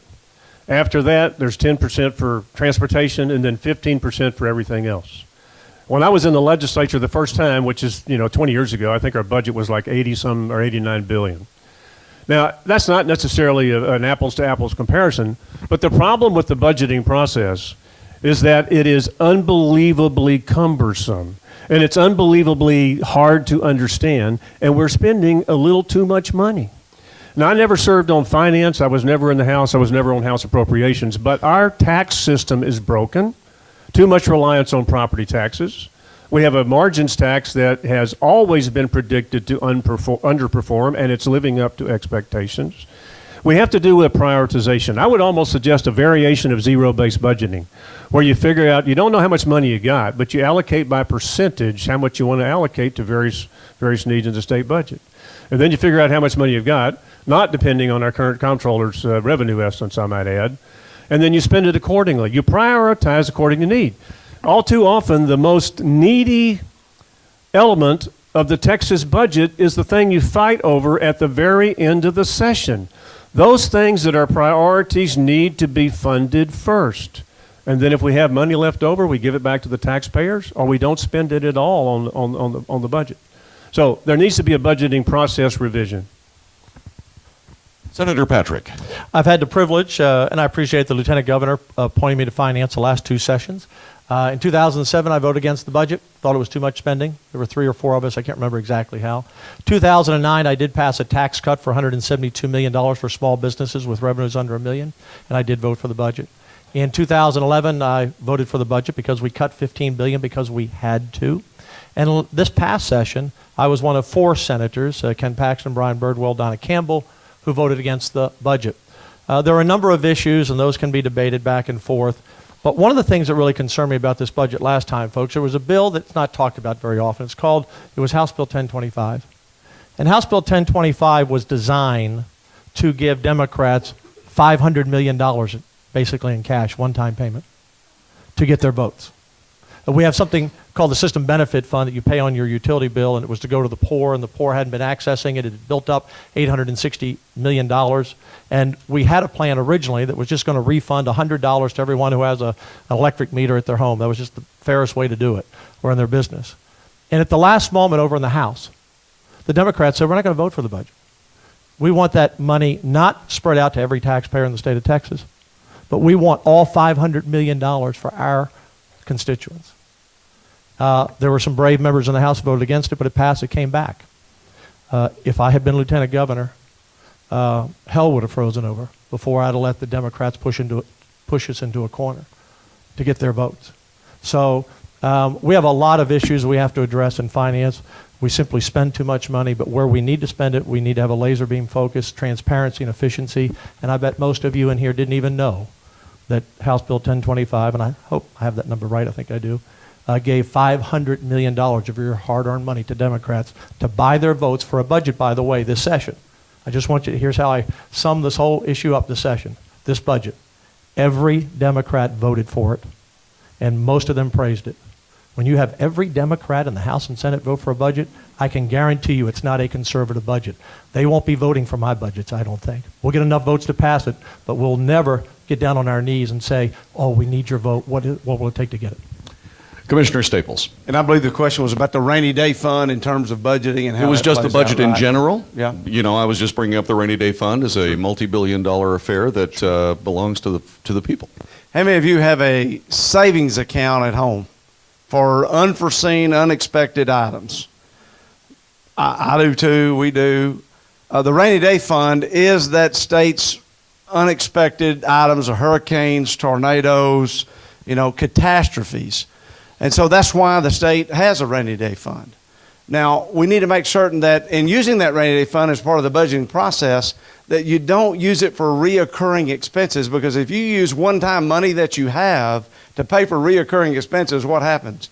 After that, there's 10% for transportation and then 15% for everything else. When I was in the legislature the first time, which is 20 years ago, I think our budget was like 80-some or 89 billion. Now, that's not necessarily an apples-to-apples comparison, but the problem with the budgeting process is that it is unbelievably cumbersome, and it's unbelievably hard to understand, and we're spending a little too much money. Now, I never served on finance. I was never in the House. I was never on House Appropriations. But our tax system is broken. Too much reliance on property taxes. We have a margins tax that has always been predicted to underperform, and it's living up to expectations. We have to do a prioritization. I would almost suggest a variation of zero-based budgeting, where you figure out, you don't know how much money you got, but you allocate by percentage how much you want to allocate to various needs in the state budget. And then you figure out how much money you've got, not depending on our current comptroller's revenue estimates, I might add, and then you spend it accordingly. You prioritize according to need. All too often, the most needy element of the Texas budget is the thing you fight over at the very end of the session. Those things that are priorities need to be funded first. And then if we have money left over, we give it back to the taxpayers, or we don't spend it at all on the budget. So there needs to be a budgeting process revision. Senator Patrick. I've had the privilege, and I appreciate the Lieutenant Governor appointing me to finance the last 2 sessions. In 2007, I voted against the budget, thought it was too much spending. There were 3 or 4 of us, I can't remember exactly how. 2009, I did pass a tax cut for $172 million for small businesses with revenues under $1 million, and I did vote for the budget. In 2011, I voted for the budget because we cut $15 billion because we had to. And this past session, I was one of 4 senators, Ken Paxton, Brian Birdwell, Donna Campbell, who voted against the budget. There are a number of issues, and those can be debated back and forth. But one of the things that really concerned me about this budget last time, folks, there was a bill that's not talked about very often. It was House Bill 1025. And House Bill 1025 was designed to give Democrats $500 million, basically in cash, one-time payment, to get their votes. We have something called the System Benefit Fund that you pay on your utility bill, and it was to go to the poor, and the poor hadn't been accessing it. It had built up $860 million. And we had a plan originally that was just going to refund $100 to everyone who has an electric meter at their home. That was just the fairest way to do it, or in their business. And at the last moment over in the House, the Democrats said, we're not going to vote for the budget. We want that money not spread out to every taxpayer in the state of Texas, but we want all $500 million for our constituents. There were some brave members in the House who voted against it, but it passed. It came back. If I had been Lieutenant Governor, hell would have frozen over before I'd have let the Democrats push us into a corner to get their votes. So we have a lot of issues we have to address in finance. We simply spend too much money, but where we need to spend it, we need to have a laser beam focus, transparency, and efficiency. And I bet most of you in here didn't even know that House Bill 1025, and I hope I have that number right, I think I do, gave $500 million of your hard-earned money to Democrats to buy their votes for a budget, by the way, this session. I just want you to, here's how I sum this whole issue up this session, this budget. Every Democrat voted for it, and most of them praised it. When you have every Democrat in the House and Senate vote for a budget, I can guarantee you it's not a conservative budget. They won't be voting for my budgets, I don't think. We'll get enough votes to pass it, but we'll never get down on our knees and say, oh, we need your vote. What will it take to get it? Commissioner Staples. And I believe the question was about the rainy day fund in terms of budgeting and how It was that just the plays out, budget in right? general. Yeah. You know, I was just bringing up the rainy day fund as a multi-billion-dollar affair that belongs to the people. How many of you have a savings account at home for unforeseen, unexpected items? I do too. We do. The rainy day fund is that state's unexpected items of hurricanes, tornadoes, catastrophes. And so that's why the state has a rainy day fund. Now, we need to make certain that in using that rainy day fund as part of the budgeting process, that you don't use it for reoccurring expenses, because if you use one-time money that you have to pay for reoccurring expenses, what happens?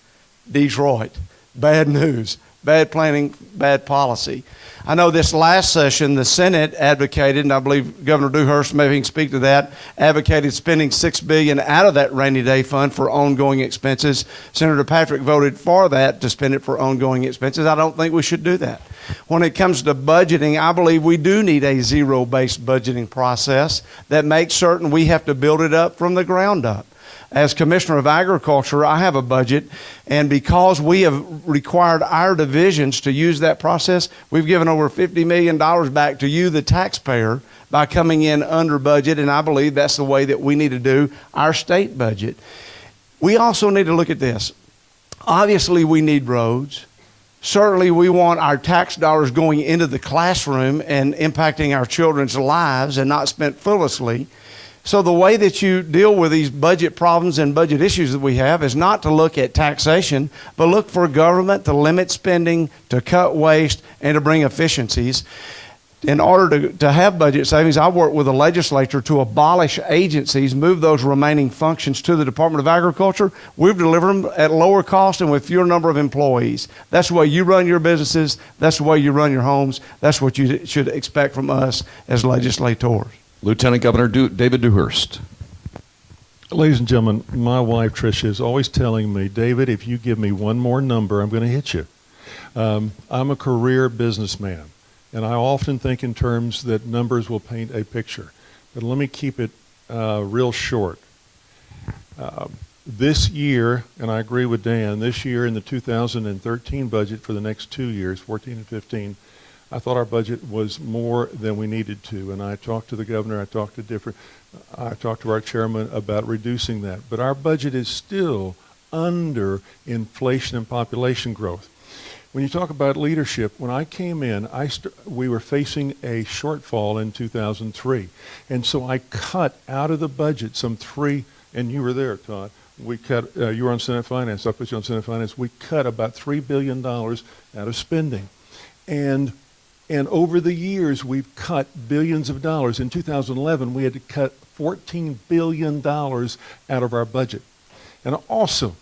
Detroit. Bad news. Bad planning, bad policy. I know this last session, the Senate advocated, and I believe Governor Dewhurst, maybe he can speak to that, advocated spending $6 billion out of that rainy day fund for ongoing expenses. Senator Patrick voted for that, to spend it for ongoing expenses. I don't think we should do that. When it comes to budgeting, I believe we do need a zero-based budgeting process that makes certain we have to build it up from the ground up. As Commissioner of Agriculture, I have a budget, and because we have required our divisions to use that process, we've given over $50 million back to you, the taxpayer, by coming in under budget, and I believe that's the way that we need to do our state budget. We also need to look at this. Obviously, we need roads. Certainly, we want our tax dollars going into the classroom and impacting our children's lives and not spent foolishly. So the way that you deal with these budget problems and budget issues that we have is not to look at taxation, but look for government to limit spending, to cut waste, and to bring efficiencies. in order to have budget savings, I worked with the legislature to abolish agencies, move those remaining functions to the Department of Agriculture. We've delivered them at lower cost and with fewer number of employees. That's the way you run your businesses. That's the way you run your homes. That's what you should expect from us as legislators. Lieutenant Governor David Dewhurst. Ladies and gentlemen, my wife Tricia is always telling me, David, if you give me one more number, I'm going to hit you. I'm a career businessman, and I often think in terms that numbers will paint a picture. But let me keep it real short. This year, and I agree with Dan, this year in the 2013 budget for the next 2 years, 14 and 15, I thought our budget was more than we needed to. And I talked to the governor, I talked to our chairman about reducing that. But our budget is still under inflation and population growth. When you talk about leadership, when I came in, we were facing a shortfall in 2003. And so I cut out of the budget some and you were there, Todd. We cut, you were on Senate Finance, I put you on Senate Finance. We cut about $3 billion out of spending. And over the years, we've cut billions of dollars. In 2011, we had to cut $14 billion out of our budget. And also,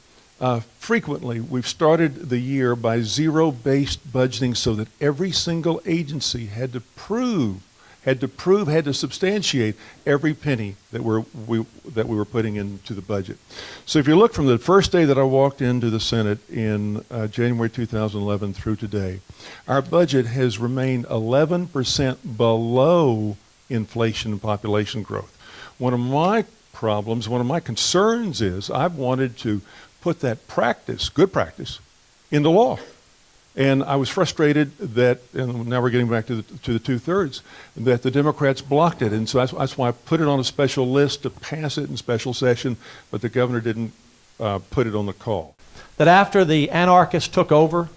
frequently, we've started the year by zero-based budgeting so that every single agency had to substantiate every penny that we were putting into the budget. So if you look from the first day that I walked into the Senate in January 2011 through today, our budget has remained 11% below inflation and population growth. One of my concerns is I've wanted to put that practice, good practice, into law. And I was frustrated that, and now we're getting back to the two-thirds, that the Democrats blocked it. And so that's why I put it on a special list to pass it in special session, but the governor didn't put it on the call. That after the anarchists took over,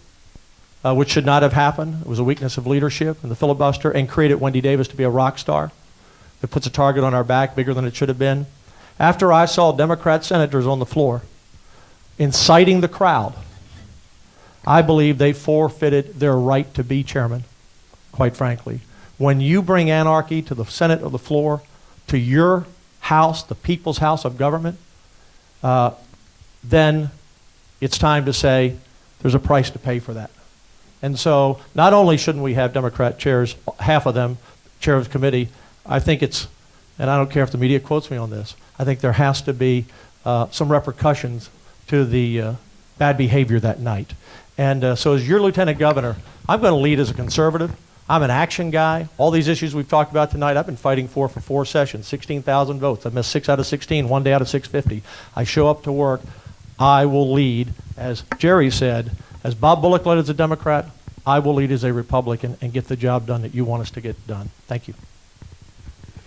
which should not have happened, it was a weakness of leadership and the filibuster, and created Wendy Davis to be a rock star that puts a target on our back bigger than it should have been. After I saw Democrat senators on the floor inciting the crowd, I believe they forfeited their right to be chairman, quite frankly. When you bring anarchy to the Senate or the floor, to your house, the people's house of government, then it's time to say there's a price to pay for that. And so not only shouldn't we have Democrat chairs, half of them, chair of the committee, I think it's, and I don't care if the media quotes me on this, I think there has to be some repercussions to the bad behavior that night. And so as your lieutenant governor, I'm going to lead as a conservative. I'm an action guy. All these issues we've talked about tonight, I've been fighting for 4 sessions, 16,000 votes. I've missed 6 out of 16, 1 day out of 650. I show up to work. I will lead, as Jerry said, as Bob Bullock led as a Democrat, I will lead as a Republican and get the job done that you want us to get done. Thank you.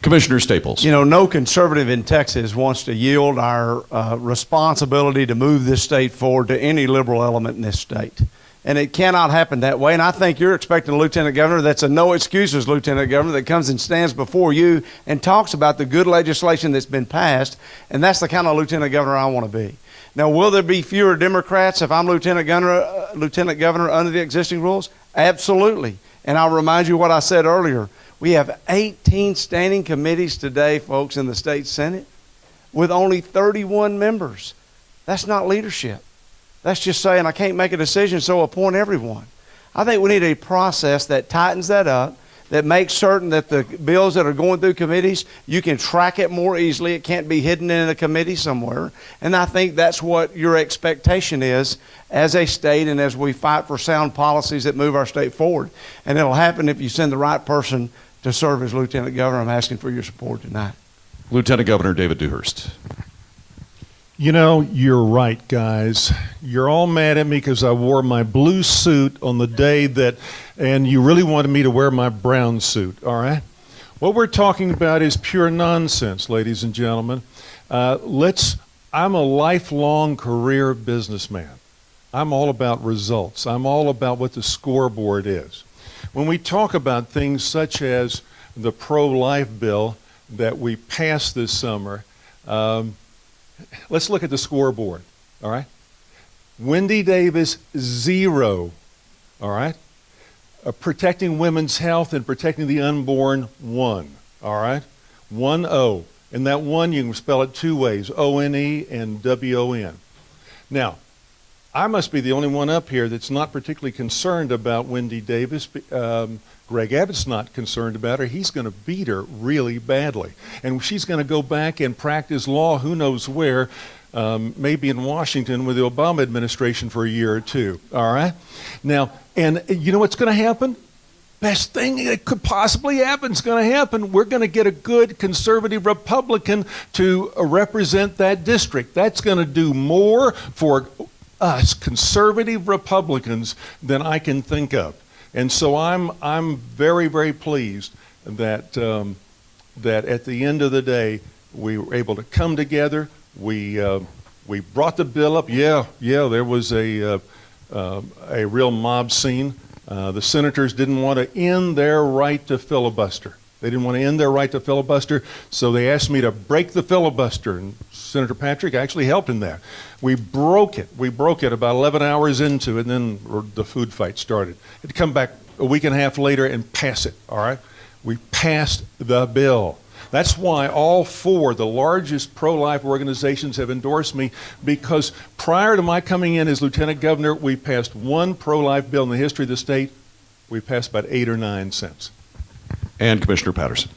Commissioner Staples. You know, no conservative in Texas wants to yield our responsibility to move this state forward to any liberal element in this state. And it cannot happen that way. And I think you're expecting a lieutenant governor that's a no excuses lieutenant governor that comes and stands before you and talks about the good legislation that's been passed. And that's the kind of lieutenant governor I want to be. Now, will there be fewer Democrats if I'm lieutenant governor under the existing rules? Absolutely. And I'll remind you what I said earlier. We have 18 standing committees today, folks, in the state Senate with only 31 members. That's not leadership. That's just saying I can't make a decision, so appoint everyone. I think we need a process that tightens that up, that makes certain that the bills that are going through committees, you can track it more easily. It can't be hidden in a committee somewhere. And I think that's what your expectation is as a state and as we fight for sound policies that move our state forward. And it'll happen if you send the right person to serve as lieutenant governor. I'm asking for your support tonight. Lieutenant Governor David Dewhurst. You know, you're right, guys. You're all mad at me because I wore my blue suit on the day that, and you really wanted me to wear my brown suit, all right? What we're talking about is pure nonsense, ladies and gentlemen. I'm a lifelong career businessman. I'm all about results. I'm all about what the scoreboard is. When we talk about things such as the pro-life bill that we passed this summer, let's look at the scoreboard, all right? Wendy Davis, 0, all right? protecting women's health and protecting the unborn, 1. All right? 1-O. And that 1, you can spell it 2 ways, O-N-E and W-O-N. Now, I must be the only one up here that's not particularly concerned about Wendy Davis. Greg Abbott's not concerned about her. He's going to beat her really badly. And she's going to go back and practice law who knows where, maybe in Washington with the Obama administration for a year or 2. All right? Now, and you know what's going to happen? Best thing that could possibly happen is going to happen. We're going to get a good conservative Republican to represent that district. That's going to do more for us conservative Republicans than I can think of. And so I'm very, very pleased that that at the end of the day we were able to come together. We brought the bill up. Yeah, there was a real mob scene. The senators didn't want to end their right to filibuster. They didn't want to end their right to filibuster, so they asked me to break the filibuster, and Senator Patrick actually helped in that. We broke it. We broke it about 11 hours into it, and then the food fight started. Had to come back a week and a half later and pass it, all right? We passed the bill. That's why all 4, the largest pro-life organizations, have endorsed me, because prior to my coming in as lieutenant governor, we passed 1 pro-life bill in the history of the state. We passed about 8 or 9 since. And Commissioner Patterson.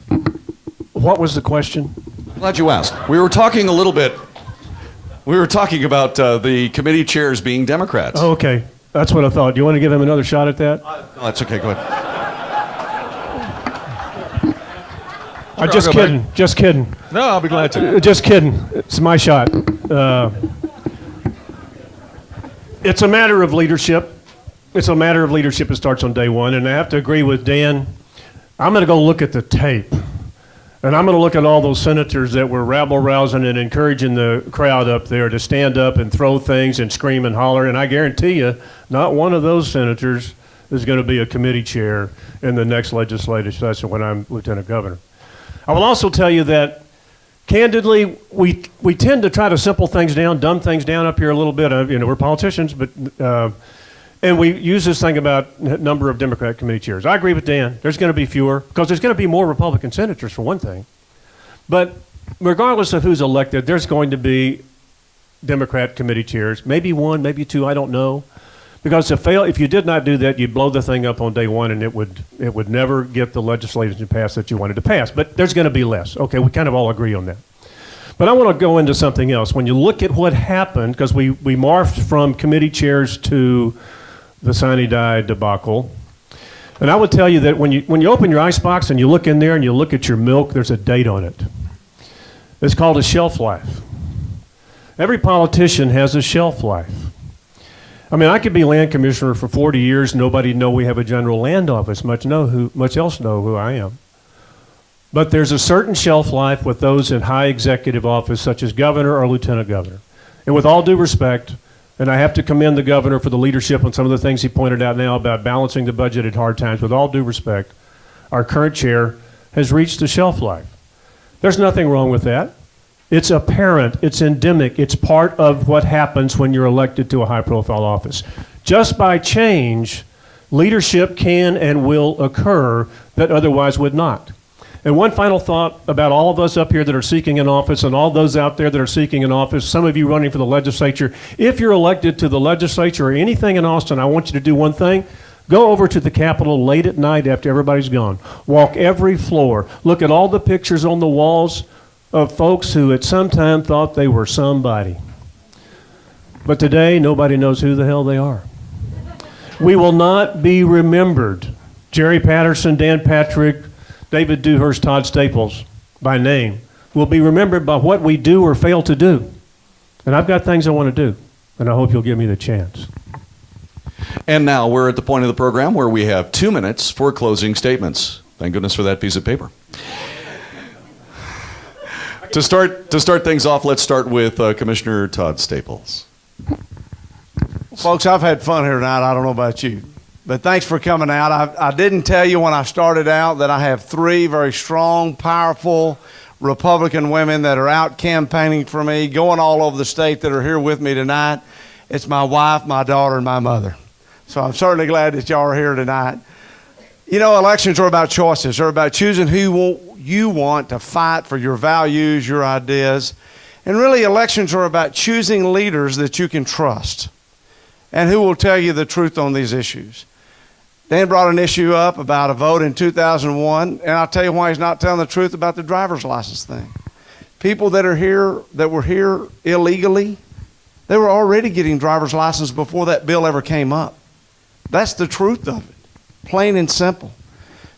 What was the question? Glad you asked. We were talking a little bit. We were talking about the committee chairs being Democrats. Oh, okay. That's what I thought. Do you want to give him another shot at that? No, that's okay. Go ahead. Just kidding. Just kidding. No, I'll be glad to. Just kidding. It's my shot. It's a matter of leadership. It's a matter of leadership that starts on day one. And I have to agree with Dan. I'm going to go look at the tape. And I'm going to look at all those senators that were rabble-rousing and encouraging the crowd up there to stand up and throw things and scream and holler. And I guarantee you, not one of those senators is going to be a committee chair in the next legislative session when I'm lieutenant governor. I will also tell you that, candidly, we tend to try to simple things down, dumb things down up here a little bit. We're politicians, but and we use this thing about number of Democrat committee chairs. I agree with Dan. There's going to be fewer because there's going to be more Republican senators, for one thing. But regardless of who's elected, there's going to be Democrat committee chairs. Maybe 1, maybe 2, I don't know. Because if you did not do that, you'd blow the thing up on day one, and it would never get the legislation passed that you wanted to pass. But there's going to be less. Okay, we kind of all agree on that. But I want to go into something else. When you look at what happened, because we morphed from committee chairs to the sine die debacle, and I would tell you that when you open your icebox and you look in there and you look at your milk, there's a date on it. It's called a shelf life. Every politician has a shelf life. I mean, I could be land commissioner for 40 years, nobody know we have a general land office, much else know who I am. But there's a certain shelf life with those in high executive office, such as governor or lieutenant governor. And with all due respect, and I have to commend the governor for the leadership on some of the things he pointed out now about balancing the budget at hard times, with all due respect, our current chair has reached a shelf life. There's nothing wrong with that. It's apparent, it's endemic, it's part of what happens when you're elected to a high-profile office. Just by change, leadership can and will occur that otherwise would not. And one final thought about all of us up here that are seeking an office and all those out there that are seeking an office, some of you running for the legislature, if you're elected to the legislature or anything in Austin, I want you to do one thing. Go over to the Capitol late at night after everybody's gone. Walk every floor. Look at all the pictures on the walls of folks who at some time thought they were somebody. But today, nobody knows who the hell they are. We will not be remembered. Jerry Patterson, Dan Patrick, David Dewhurst, Todd Staples, by name, will be remembered by what we do or fail to do. And I've got things I want to do, and I hope you'll give me the chance. And now we're at the point of the program where we have 2 minutes for closing statements. Thank goodness for that piece of paper. To start things off, let's start with Commissioner Todd Staples. Folks, I've had fun here tonight. I don't know about you. But thanks for coming out. I didn't tell you when I started out that I have 3 very strong, powerful Republican women that are out campaigning for me, going all over the state, that are here with me tonight. It's my wife, my daughter, and my mother. So I'm certainly glad that y'all are here tonight. You know, elections are about choices. They're about choosing who you want to fight for your values, your ideas. And really, elections are about choosing leaders that you can trust and who will tell you the truth on these issues. Dan brought an issue up about a vote in 2001, and I'll tell you why he's not telling the truth about the driver's license thing. People that were here illegally, they were already getting driver's license before that bill ever came up. That's the truth of it, plain and simple.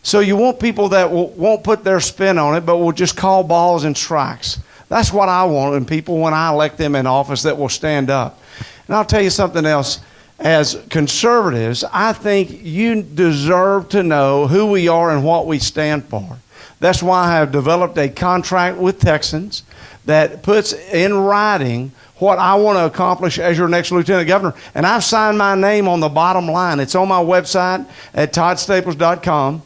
So you want people that won't put their spin on it, but will just call balls and strikes. That's what I want in people when I elect them in office, that will stand up. And I'll tell you something else. As conservatives, I think you deserve to know who we are and what we stand for. That's why I have developed a contract with Texans that puts in writing what I want to accomplish as your next lieutenant governor. And I've signed my name on the bottom line. It's on my website at toddstaples.com.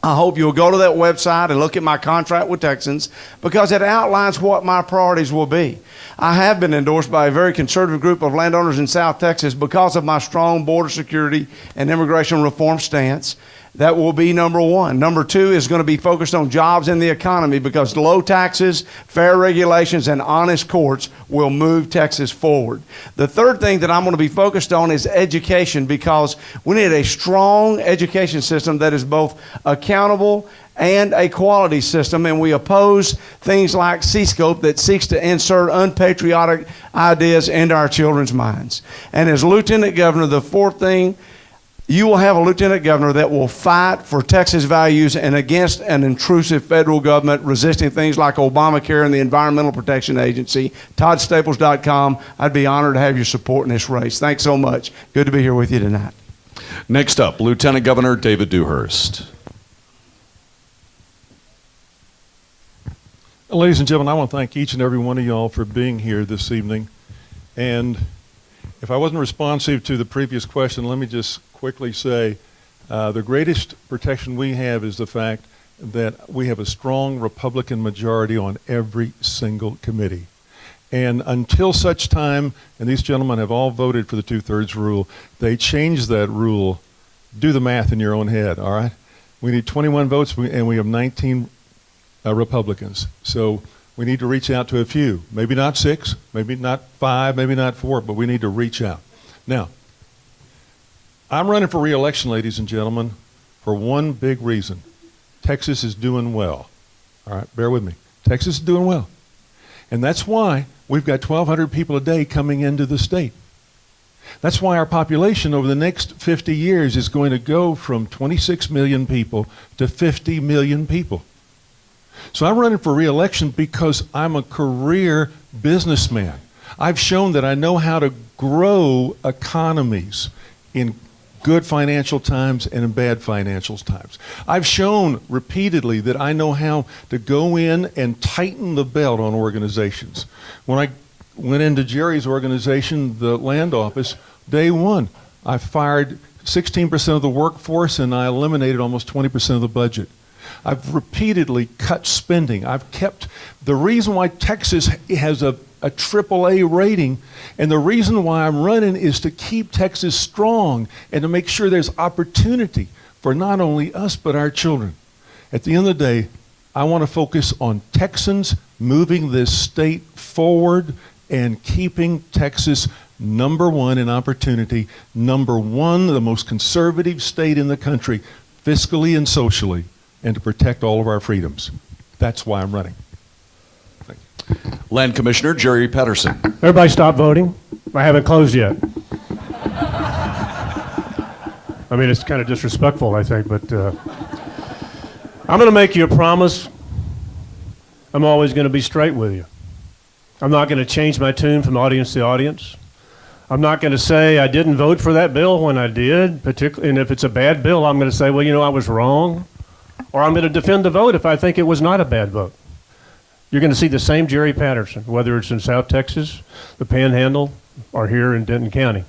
I hope you'll go to that website and look at my contract with Texans, because it outlines what my priorities will be. I have been endorsed by a very conservative group of landowners in South Texas because of my strong border security and immigration reform stance. That will be number one. Number two is going to be focused on jobs in the economy, because low taxes, fair regulations, and honest courts will move Texas forward. The third thing that I'm going to be focused on is education, because we need a strong education system that is both accountable and a quality system, and we oppose things like C-Scope that seeks to insert unpatriotic ideas into our children's minds. And as lieutenant governor, the fourth thing, you will have a lieutenant governor that will fight for Texas values and against an intrusive federal government resisting things like Obamacare and the Environmental Protection Agency. ToddStaples.com. I'd be honored to have your support in this race. Thanks so much. Good to be here with you tonight. Next up, Lieutenant Governor David Dewhurst. Ladies and gentlemen, I want to thank each and every one of y'all for being here this evening. And if I wasn't responsive to the previous question, let me just quickly say the greatest protection we have is the fact that we have a strong Republican majority on every single committee. And until such time, and these gentlemen have all voted for the two-thirds rule, they change that rule. Do the math in your own head, all right? We need 21 votes, and we have 19 Republicans. So we need to reach out to a few. Maybe not 6, maybe not 5, maybe not 4, but we need to reach out. Now, I'm running for re-election, ladies and gentlemen, for one big reason. Texas is doing well. All right, bear with me. Texas is doing well. And that's why we've got 1,200 people a day coming into the state. That's why our population over the next 50 years is going to go from 26 million people to 50 million people. So I'm running for re-election because I'm a career businessman. I've shown that I know how to grow economies in good financial times and in bad financial times. I've shown repeatedly that I know how to go in and tighten the belt on organizations. When I went into Jerry's organization, the land office, day one, I fired 16% of the workforce and I eliminated almost 20% of the budget. I've repeatedly cut spending. I've kept the reason why Texas has a AAA rating, and the reason why I'm running is to keep Texas strong and to make sure there's opportunity for not only us but our children. At the end of the day, I want to focus on Texans moving this state forward and keeping Texas number one in opportunity, number one, the most conservative state in the country, fiscally and socially, and to protect all of our freedoms. That's why I'm running. Thank you. Land Commissioner Jerry Patterson. Everybody stop voting. I haven't closed yet. I mean, it's kind of disrespectful, I think, but I'm going to make you a promise. I'm always going to be straight with you. I'm not going to change my tune from audience to audience. I'm not going to say I didn't vote for that bill when I did, particularly, and if it's a bad bill, I'm going to say, well, you know, I was wrong. Or I'm going to defend the vote if I think it was not a bad vote. You're going to see the same Jerry Patterson, whether it's in South Texas, the Panhandle, or here in Denton County.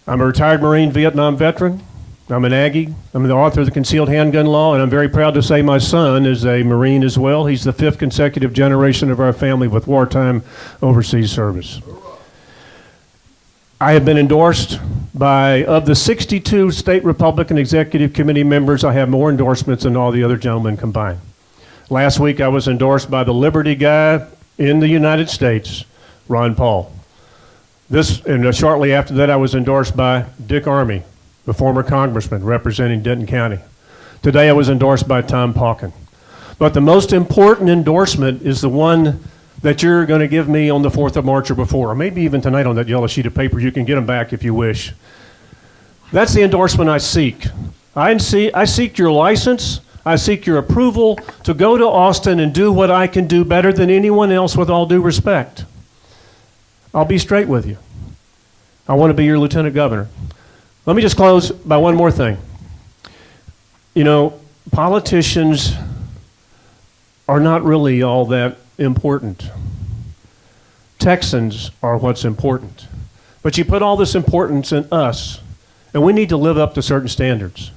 I'm a retired Marine Vietnam veteran. I'm an Aggie. I'm the author of the Concealed Handgun Law, and I'm very proud to say my son is a Marine as well. He's the 5th consecutive generation of our family with wartime overseas service. I have been endorsed by, of the 62 state Republican Executive Committee members, I have more endorsements than all the other gentlemen combined. Last week I was endorsed by the Liberty guy in the United States, Ron Paul. Shortly after that I was endorsed by Dick Armey, the former congressman representing Denton County. Today I was endorsed by Tom Pauken. But the most important endorsement is the one that you're going to give me on the 4th of March or before, or maybe even tonight on that yellow sheet of paper. You can get them back if you wish. That's the endorsement I seek. I seek your license. I seek your approval to go to Austin and do what I can do better than anyone else, with all due respect. I'll be straight with you. I want to be your lieutenant governor. Let me just close by one more thing. You know, politicians are not really all that important. Texans are what's important. But you put all this importance in us, and we need to live up to certain standards.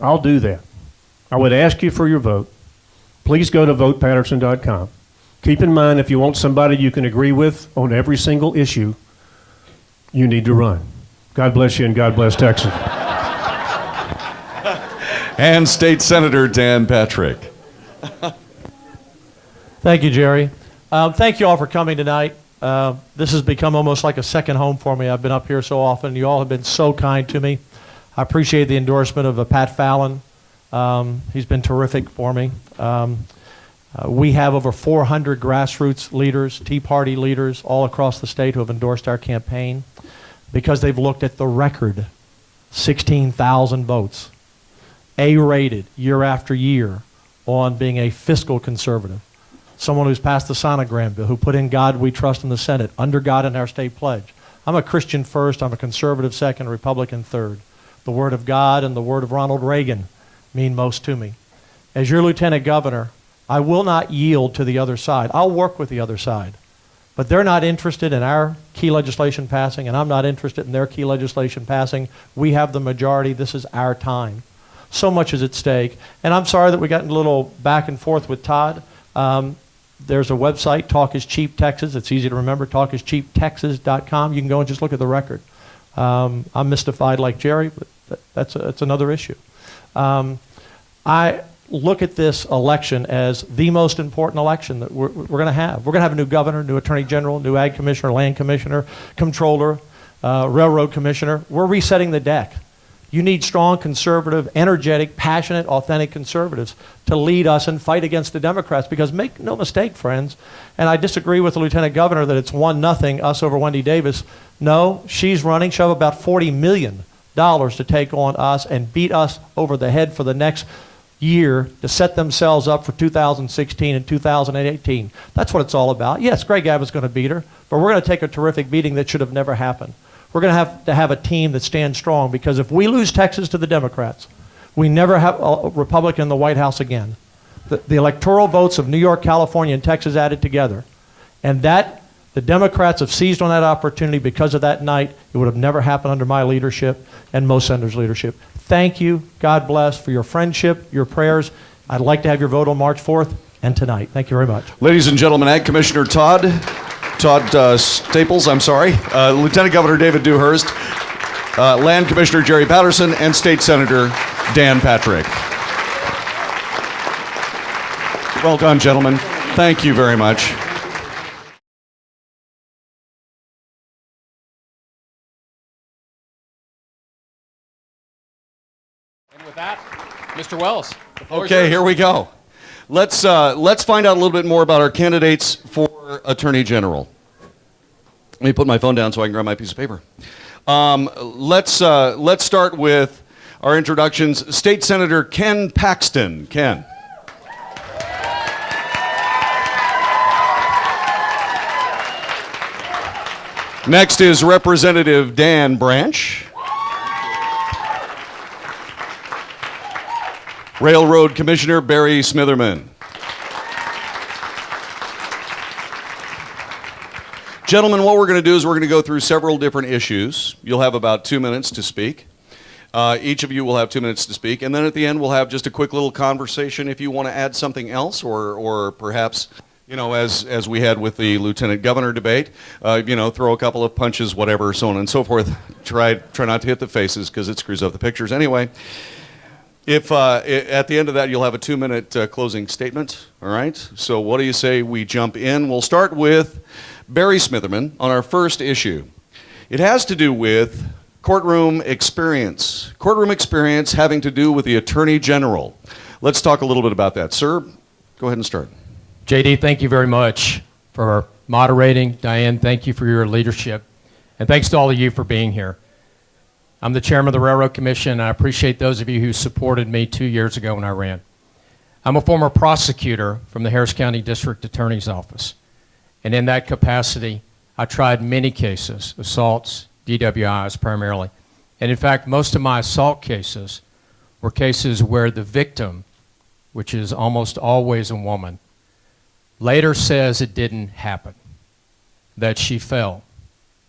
I'll do that. I would ask you for your vote. Please go to votepatterson.com. Keep in mind, if you want somebody you can agree with on every single issue, you need to run. God bless you, and God bless Texas. And State Senator Dan Patrick. Thank you, Jerry. Thank you all for coming tonight. This has become almost like a second home for me. I've been up here so often. You all have been so kind to me. I appreciate the endorsement of Pat Fallon. He's been terrific for me. We have over 400 grassroots leaders, Tea Party leaders, all across the state who have endorsed our campaign because they've looked at the record, 16,000 votes, A-rated year after year on being a fiscal conservative. Someone who's passed the sonogram bill, who put in God We Trust in the Senate, under God in our state pledge. I'm a Christian first, I'm a conservative second, a Republican third. The word of God and the word of Ronald Reagan mean most to me. As your lieutenant governor, I will not yield to the other side. I'll work with the other side. But they're not interested in our key legislation passing, and I'm not interested in their key legislation passing. We have the majority. This is our time. So much is at stake. And I'm sorry that we got a little back and forth with Todd. There's a website, Talk is Cheap Texas. It's easy to remember, talkischeaptexas.com. You can go and just look at the record. I'm mystified like Jerry, but that's another issue. I look at this election as the most important election that we're going to have. We're going to have a new governor, new attorney general, new ag commissioner, land commissioner, comptroller, railroad commissioner. We're resetting the deck. You need strong, conservative, energetic, passionate, authentic conservatives to lead us and fight against the Democrats, because make no mistake, friends, and I disagree with the lieutenant governor that it's 1-0 us over Wendy Davis. No, she's running. She'll have about $40 million to take on us and beat us over the head for the next year to set themselves up for 2016 and 2018. That's what it's all about. Yes, Greg Abbott's going to beat her, but we're going to take a terrific beating that should have never happened. We're going to have a team that stands strong, because if we lose Texas to the Democrats, we never have a Republican in the White House again. The electoral votes of New York, California, and Texas added together, and that the Democrats have seized on that opportunity because of that night. It would have never happened under my leadership and most senators' leadership. Thank you. God bless for your friendship, your prayers. I'd like to have your vote on March 4th and tonight. Thank you very much. Ladies and gentlemen, Ag Commissioner Todd Staples, Lieutenant Governor David Dewhurst, Land Commissioner Jerry Patterson, and State Senator Dan Patrick. Well done, gentlemen. Thank you very much. And with that, Mr. Wells. Okay, here we go. Let's find out a little bit more about our candidates for Attorney General. Let me put my phone down so I can grab my piece of paper. Let's start with our introductions. State Senator Ken Paxton. Ken. Next is Representative Dan Branch. Railroad Commissioner Barry Smitherman. Gentlemen, what we're going to do is we're going to go through several different issues. You'll have about 2 minutes to speak. Each of you will have 2 minutes to speak, and then at the end we'll have just a quick little conversation if you want to add something else, or perhaps You know, as we had with the lieutenant governor debate, you know, throw a couple of punches, whatever, so on and so forth. Try not to hit the faces because it screws up the pictures. Anyway, if at the end of that you'll have a 2-minute closing statement, all right? So what do you say we jump in? We'll start with Barry Smitherman on our first issue. It has to do with courtroom experience. Courtroom experience having to do with the Attorney General. Let's talk a little bit about that. Sir, go ahead and start. JD, thank you very much for moderating. Diane, thank you for your leadership. And thanks to all of you for being here. I'm the chairman of the Railroad Commission, and I appreciate those of you who supported me 2 years ago when I ran. I'm a former prosecutor from the Harris County District Attorney's Office. And in that capacity, I tried many cases, assaults, DWIs primarily. And in fact, most of my assault cases were cases where the victim, which is almost always a woman, later says it didn't happen, that she fell,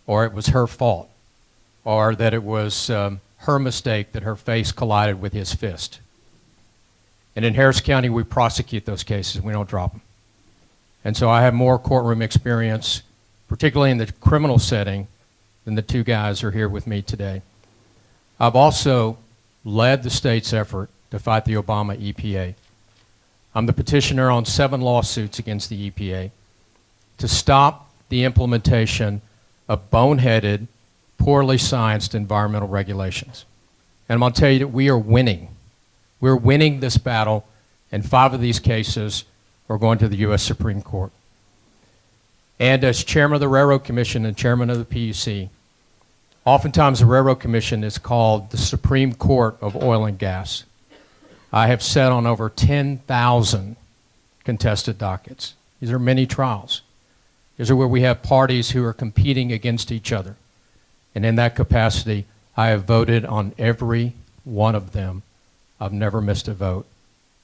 or it was her fault, or that it was her mistake that her face collided with his fist. And in Harris County, we prosecute those cases. We don't drop them. And so I have more courtroom experience, particularly in the criminal setting, than the two guys who are here with me today. I've also led the state's effort to fight the Obama EPA. I'm the petitioner on 7 lawsuits against the EPA to stop the implementation of boneheaded, poorly scienced environmental regulations. And I'm going to tell you that we are winning. We're winning this battle, and 5 of these cases are going to the U.S. Supreme Court. And as chairman of the Railroad Commission and chairman of the PUC, oftentimes the Railroad Commission is called the Supreme Court of Oil and Gas. I have sat on over 10,000 contested dockets. These are many trials. These are where we have parties who are competing against each other. And in that capacity, I have voted on every one of them. I've never missed a vote.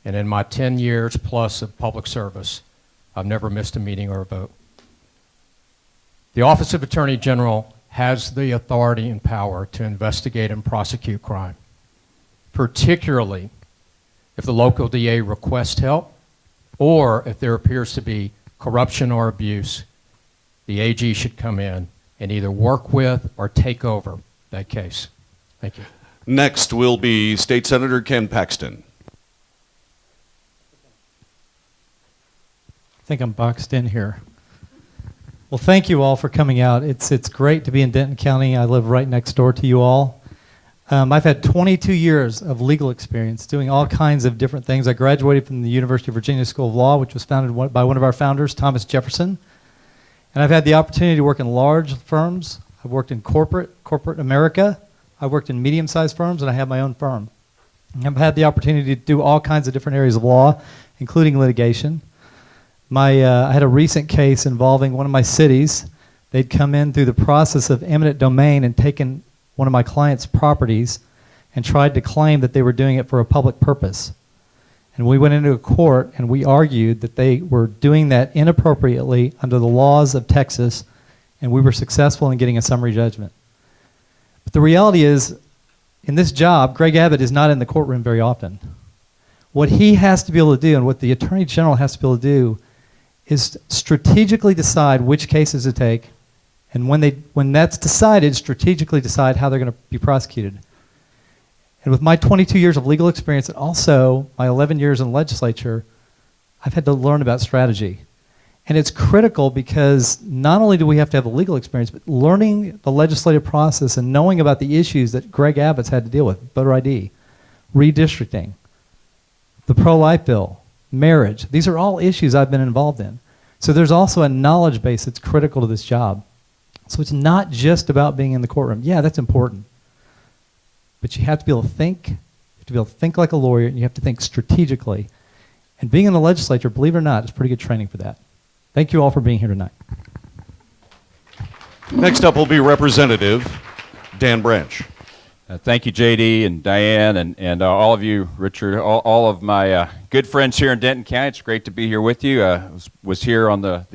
And in my 10 years plus of public service, I've never missed a meeting or a vote. The Office of Attorney General has the authority and power to investigate and prosecute crime, particularly if the local DA requests help or if there appears to be corruption or abuse. The AG should come in and either work with or take over that case. Thank you. Next will be State Senator Ken Paxton. I think I'm boxed in here. Well, thank you all for coming out. It's great to be in Denton County. I live right next door to you all. I've had 22 years of legal experience doing all kinds of different things. I graduated from the University of Virginia School of Law, which was founded by one of our founders, Thomas Jefferson. And I've had the opportunity to work in large firms. I've worked in corporate America. I've worked in medium-sized firms, and I have my own firm. And I've had the opportunity to do all kinds of different areas of law, including litigation. I had a recent case involving one of my cities. They'd come in through the process of eminent domain and taken one of my client's properties and tried to claim that they were doing it for a public purpose. And we went into a court and we argued that they were doing that inappropriately under the laws of Texas, and we were successful in getting a summary judgment. But the reality is, in this job, Greg Abbott is not in the courtroom very often. What he has to be able to do and what the Attorney General has to be able to do is strategically decide which cases to take, and when that's decided, strategically decide how they're going to be prosecuted. And with my 22 years of legal experience and also my 11 years in the legislature, I've had to learn about strategy. And it's critical because not only do we have to have the legal experience, but learning the legislative process and knowing about the issues that Greg Abbott's had to deal with, voter ID, redistricting, the pro-life bill, marriage. These are all issues I've been involved in. So there's also a knowledge base that's critical to this job. So it's not just about being in the courtroom. Yeah, that's important. But you have to be able to think. You have to be able to think like a lawyer, and you have to think strategically. And being in the legislature, believe it or not, is pretty good training for that. Thank you all for being here tonight. Next up will be Representative Dan Branch. Thank you, JD and Diane, and all of you, Richard, all of my good friends here in Denton County. It's great to be here with you. Was here on the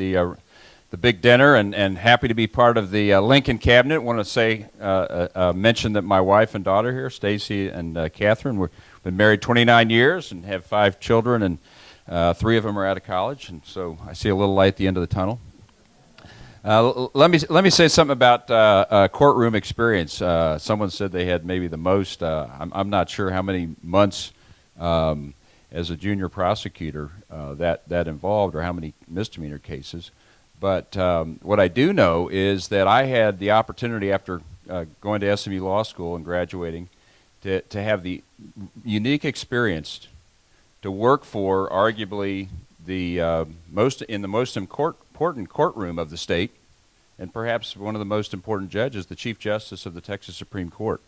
big dinner, and happy to be part of the Lincoln cabinet. Want to say mention that my wife and daughter here, Stacy and Catherine, we've been married 29 years and have 5 children, and 3 of them are out of college, and so I see a little light at the end of the tunnel. Let me say something about courtroom experience. Someone said they had maybe the most. I'm not sure how many months as a junior prosecutor that involved, or how many misdemeanor cases. But what I do know is that I had the opportunity after going to SMU Law School and graduating to have the unique experience to work for arguably the most important courtroom of the state, and perhaps one of the most important judges, the Chief Justice of the Texas Supreme Court.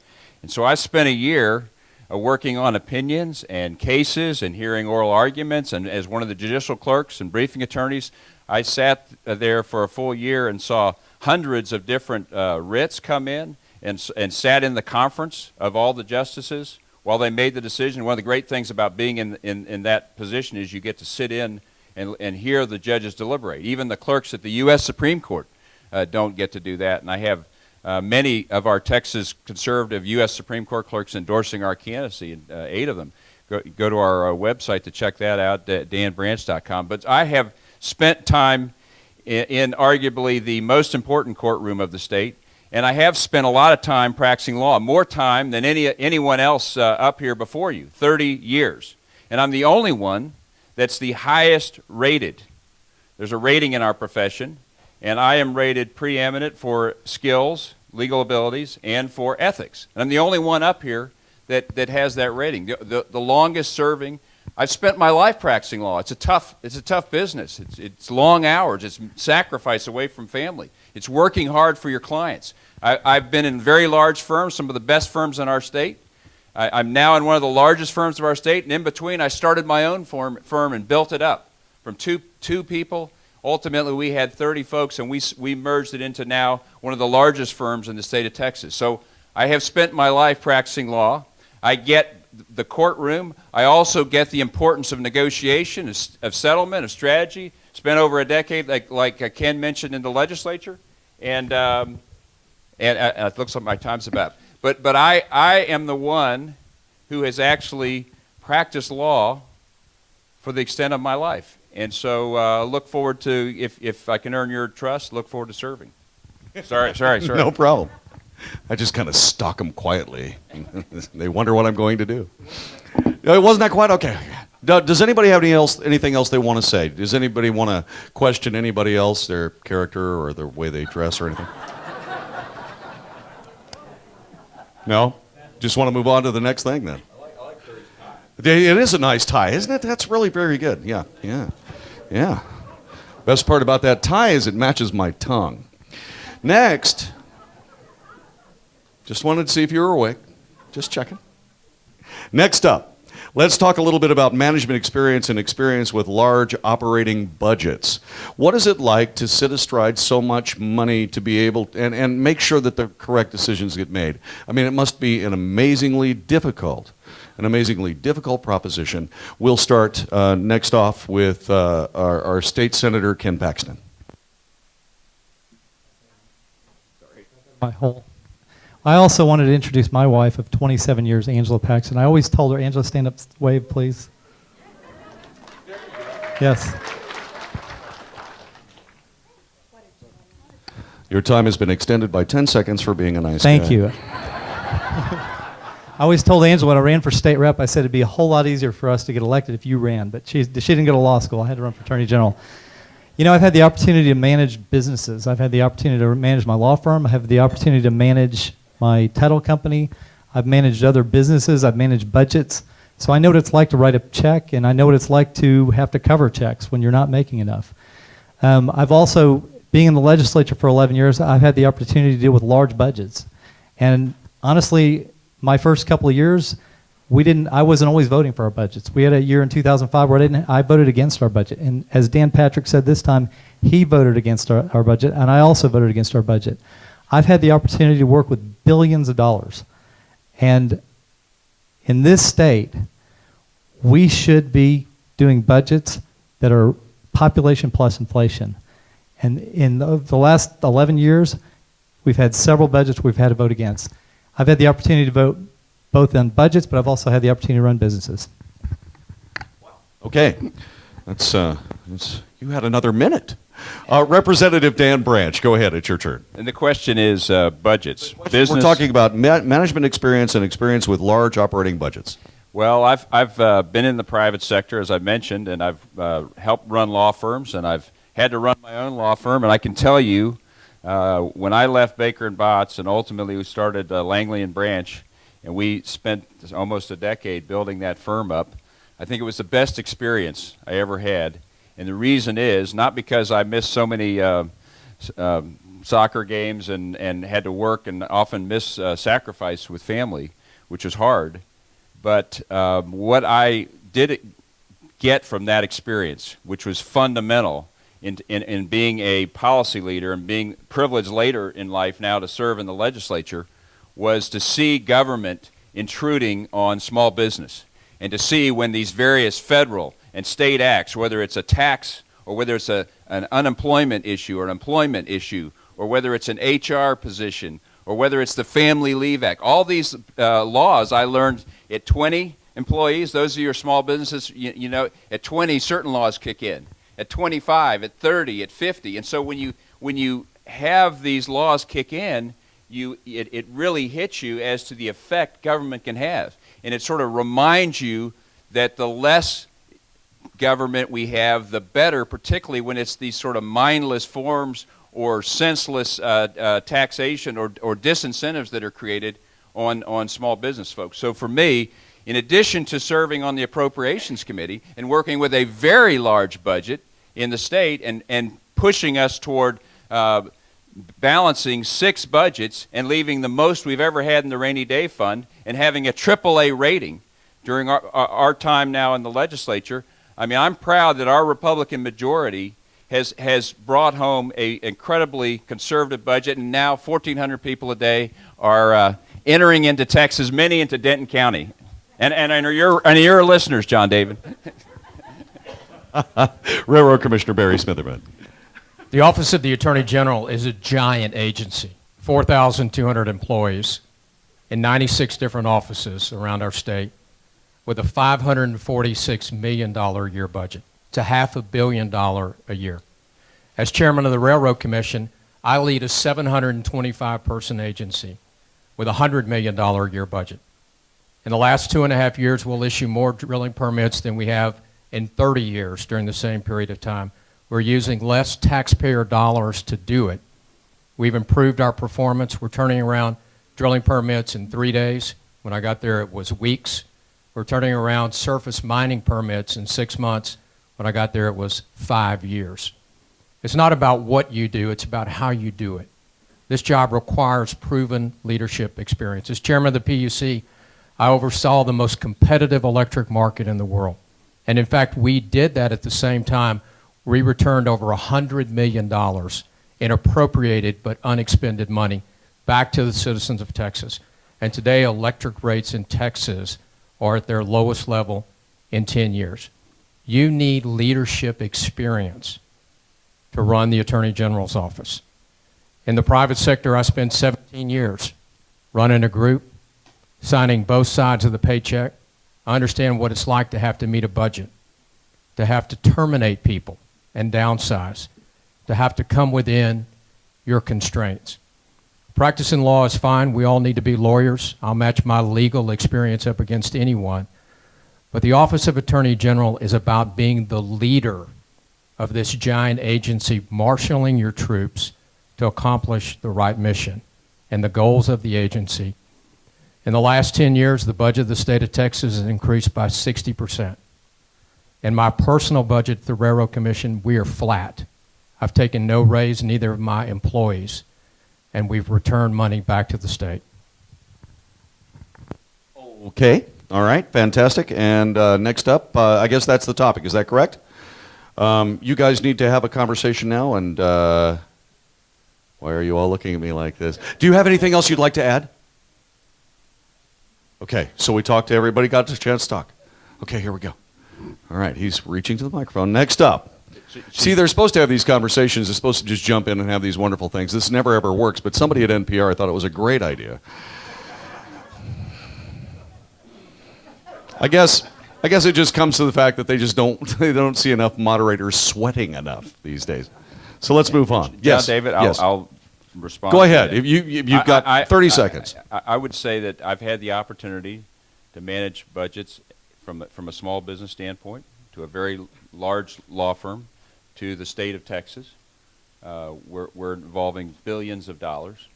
And so I spent a year working on opinions and cases and hearing oral arguments, and as one of the judicial clerks and briefing attorneys, I sat there for a full year and saw hundreds of different writs come in, and sat in the conference of all the justices while they made the decision. One of the great things about being in that position is you get to sit in and hear the judges deliberate. Even the clerks at the U.S. Supreme Court don't get to do that. And I have many of our Texas conservative U.S. Supreme Court clerks endorsing our candidacy, 8 of them. Go to our website to check that out, danbranch.com. But I have spent time in arguably the most important courtroom of the state, and I have spent a lot of time practicing law, more time than anyone else up here before you, 30 years. And I'm the only one that's the highest rated. There's a rating in our profession, and I am rated preeminent for skills, legal abilities, and for ethics. And I'm the only one up here that has that rating. The longest serving. I've spent my life practicing law. It's a tough business. It's long hours. It's sacrifice away from family. It's working hard for your clients. I've been in very large firms, some of the best firms in our state. I'm now in one of the largest firms of our state, and in between I started my own firm and built it up from two people. Ultimately, we had 30 folks, and we merged it into now one of the largest firms in the state of Texas. So I have spent my life practicing law. I get the courtroom. I also get the importance of negotiation, of settlement, of strategy. Spent over a decade, like Ken mentioned, in the legislature, and it looks like my time's about. But I am the one who has actually practiced law for the extent of my life, and so look forward to, if I can earn your trust, look forward to serving. Sorry. No problem. I just kind of stalk them quietly. They wonder what I'm going to do. It wasn't that quite okay. Does anybody have anything else they want to say? Does anybody want to question anybody else, their character or the way they dress or anything? No? Just want to move on to the next thing then. I like Terry's tie. It is a nice tie, isn't it? That's really very good. Yeah. Best part about that tie is it matches my tongue. Next. Just wanted to see if you were awake. Just checking. Next up, let's talk a little bit about management experience and experience with large operating budgets. What is it like to sit astride so much money to be able and make sure that the correct decisions get made? I mean, it must be an amazingly difficult proposition. We'll start next off with our state senator, Ken Paxton. I also wanted to introduce my wife of 27 years, Angela Paxton. I always told her, Angela, stand up, wave, please. Yes. Your time has been extended by 10 seconds for being a nice guy. Thank you. I always told Angela when I ran for state rep, I said it'd be a whole lot easier for us to get elected if you ran, but she didn't go to law school. I had to run for attorney general. You know, I've had the opportunity to manage businesses. I've had the opportunity to manage my law firm. I have the opportunity to manage my title company. I've managed other businesses. I've managed budgets. So I know what it's like to write a check, and I know what it's like to have to cover checks when you're not making enough. I've also, being in the legislature for 11 years, I've had the opportunity to deal with large budgets. And honestly, my first couple of years, I wasn't always voting for our budgets. We had a year in 2005 where I voted against our budget. And as Dan Patrick said this time, he voted against our budget, and I also voted against our budget. I've had the opportunity to work with billions of dollars. And in this state, we should be doing budgets that are population plus inflation. And in the last 11 years, we've had several budgets we've had to vote against. I've had the opportunity to vote both on budgets, but I've also had the opportunity to run businesses. Okay. You had another minute. Representative Dan Branch, go ahead. It's your turn. And the question is budgets. Business. We're talking about management experience and experience with large operating budgets. Well, I've been in the private sector, as I mentioned, and I've helped run law firms, and I've had to run my own law firm. And I can tell you, when I left Baker and Botts, and ultimately we started Langley and Branch, and we spent almost a decade building that firm up. I think it was the best experience I ever had. And the reason is not because I missed so many soccer games and had to work and often miss sacrifice with family, which was hard, but what I did get from that experience, which was fundamental in being a policy leader and being privileged later in life now to serve in the legislature, was to see government intruding on small business and to see when these various federal and state acts, whether it's a tax or whether it's an unemployment issue or an employment issue or whether it's an HR position or whether it's the Family Leave Act, all these laws I learned at 20 employees, those of your small businesses, you know, at 20 certain laws kick in, at 25, at 30, at 50. And so when you have these laws kick in, it really hits you as to the effect government can have. And it sort of reminds you that the less government we have, the better, particularly when it's these sort of mindless forms or senseless taxation or disincentives that are created on small business folks. So for me, in addition to serving on the Appropriations Committee and working with a very large budget in the state and pushing us toward balancing 6 budgets and leaving the most we've ever had in the rainy day fund and having a AAA rating during our time now in the legislature, I mean, I'm proud that our Republican majority has brought home an incredibly conservative budget, and now 1,400 people a day are entering into Texas, many into Denton County. And your listeners, John David. Railroad Commissioner Barry Smitherman. The Office of the Attorney General is a giant agency, 4,200 employees in 96 different offices around our state with a $546 million a year budget. It's a $500 million a year. As chairman of the Railroad Commission, I lead a 725-person agency with a $100 million a year budget. In the last 2.5 years, we'll issue more drilling permits than we have in 30 years during the same period of time. We're using less taxpayer dollars to do it. We've improved our performance. We're turning around drilling permits in 3 days. When I got there, it was weeks. We're turning around surface mining permits in 6 months. When I got there, it was 5 years. It's not about what you do, it's about how you do it. This job requires proven leadership experience. As chairman of the PUC, I oversaw the most competitive electric market in the world. And in fact, we did that at the same time. We returned over $100 million in appropriated but unexpended money back to the citizens of Texas. And today, electric rates in Texas are at their lowest level in 10 years. You need leadership experience to run the Attorney General's office. In the private sector, I spent 17 years running a group, signing both sides of the paycheck. I understand what it's like to have to meet a budget, to have to terminate people and downsize, to have to come within your constraints. Practicing law is fine. We all need to be lawyers. I'll match my legal experience up against anyone. But the Office of Attorney General is about being the leader of this giant agency, marshaling your troops to accomplish the right mission and the goals of the agency. In the last 10 years, the budget of the state of Texas has increased by 60%. In my personal budget at the Railroad Commission, we are flat. I've taken no raise, neither of my employees, and we've returned money back to the state. Okay. All right. Fantastic. And next up, I guess that's the topic. Is that correct? You guys need to have a conversation now, and why are you all looking at me like this? Do you have anything else you'd like to add? Okay. So we talked to everybody, got a chance to talk. Okay, here we go. All right. He's reaching to the microphone. Next up. See, they're supposed to have these conversations. They're supposed to just jump in and have these wonderful things. This never, ever works, but somebody at NPR thought it was a great idea. I guess I guess it just comes to the fact that they just don't they don't see enough moderators sweating enough these days. So let's move on. John David, yes. I'll respond. Go ahead. to If you've got 30 seconds. I would say that I've had the opportunity to manage budgets from a small business standpoint to a very large law firm to the state of Texas. We're involving billions of dollars.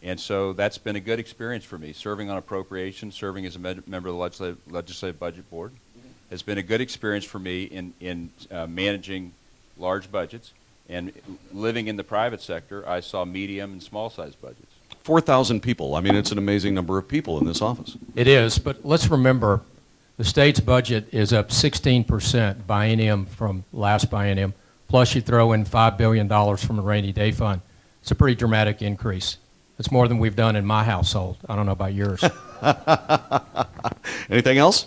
And so that's been a good experience for me. Serving on appropriations, serving as a member of the Legislative Budget Board has been a good experience for me in managing large budgets. And living in the private sector, I saw medium and small-sized budgets. 4,000 people. I mean, it's an amazing number of people in this office. It is, but let's remember the state's budget is up 16% biennium from last biennium, plus you throw in $5 billion from the rainy day fund. It's a pretty dramatic increase. It's more than we've done in my household. I don't know about yours. Anything else?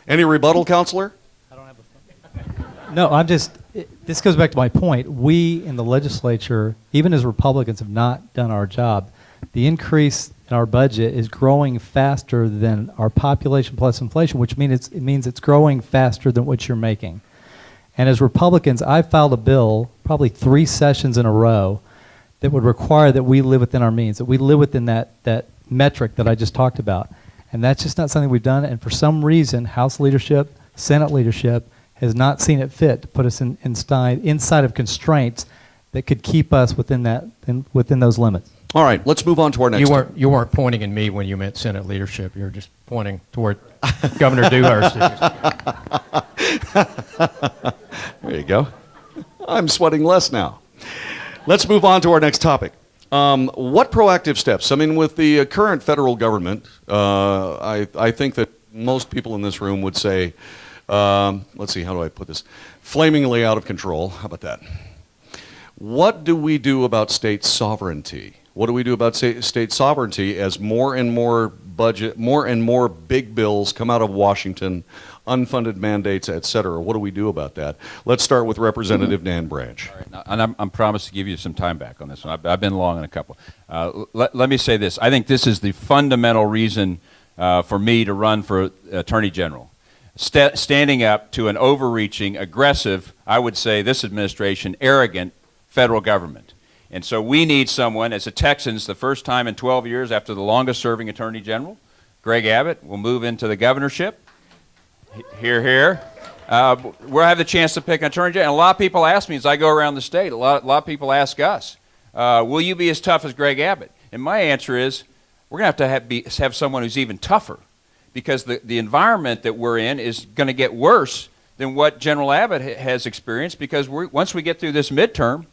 Any rebuttal, Counselor? No, this goes back to my point. We in the legislature, even as Republicans, have not done our job. The increase in our budget is growing faster than our population plus inflation, which means it's growing faster than what you're making. And as Republicans, I filed a bill probably 3 sessions in a row that would require that we live within our means, that we live within that metric that I just talked about. And that's just not something we've done. And for some reason, House leadership, Senate leadership, has not seen it fit to put us inside of constraints that could keep us within those limits. All right, let's move on to our next. You weren't pointing at me when you meant Senate leadership. You were just pointing toward Governor Dewhurst. There you go. I'm sweating less now. Let's move on to our next topic. What proactive steps? I mean, with the current federal government, I think that most people in this room would say, let's see, how do I put this? Flamingly out of control. How about that? What do we do about state sovereignty? What do we do about state sovereignty as more and more big bills come out of Washington, unfunded mandates, et cetera? What do we do about that? Let's start with Representative Dan Branch. All right, now, and I'm promised to give you some time back on this one. I've been long on a couple. Let me say this. I think this is the fundamental reason for me to run for Attorney General. Standing up to an overreaching, aggressive, I would say this administration, arrogant federal government. And so we need someone, as a Texans, the first time in 12 years after the longest-serving Attorney General, Greg Abbott, will move into the governorship. Here. We'll have the chance to pick an Attorney General. And a lot of people ask me as I go around the state, a lot of people ask us, will you be as tough as Greg Abbott? And my answer is, we're going to have to have someone who's even tougher, because the environment that we're in is going to get worse than what General Abbott has experienced, because once we get through this midterm,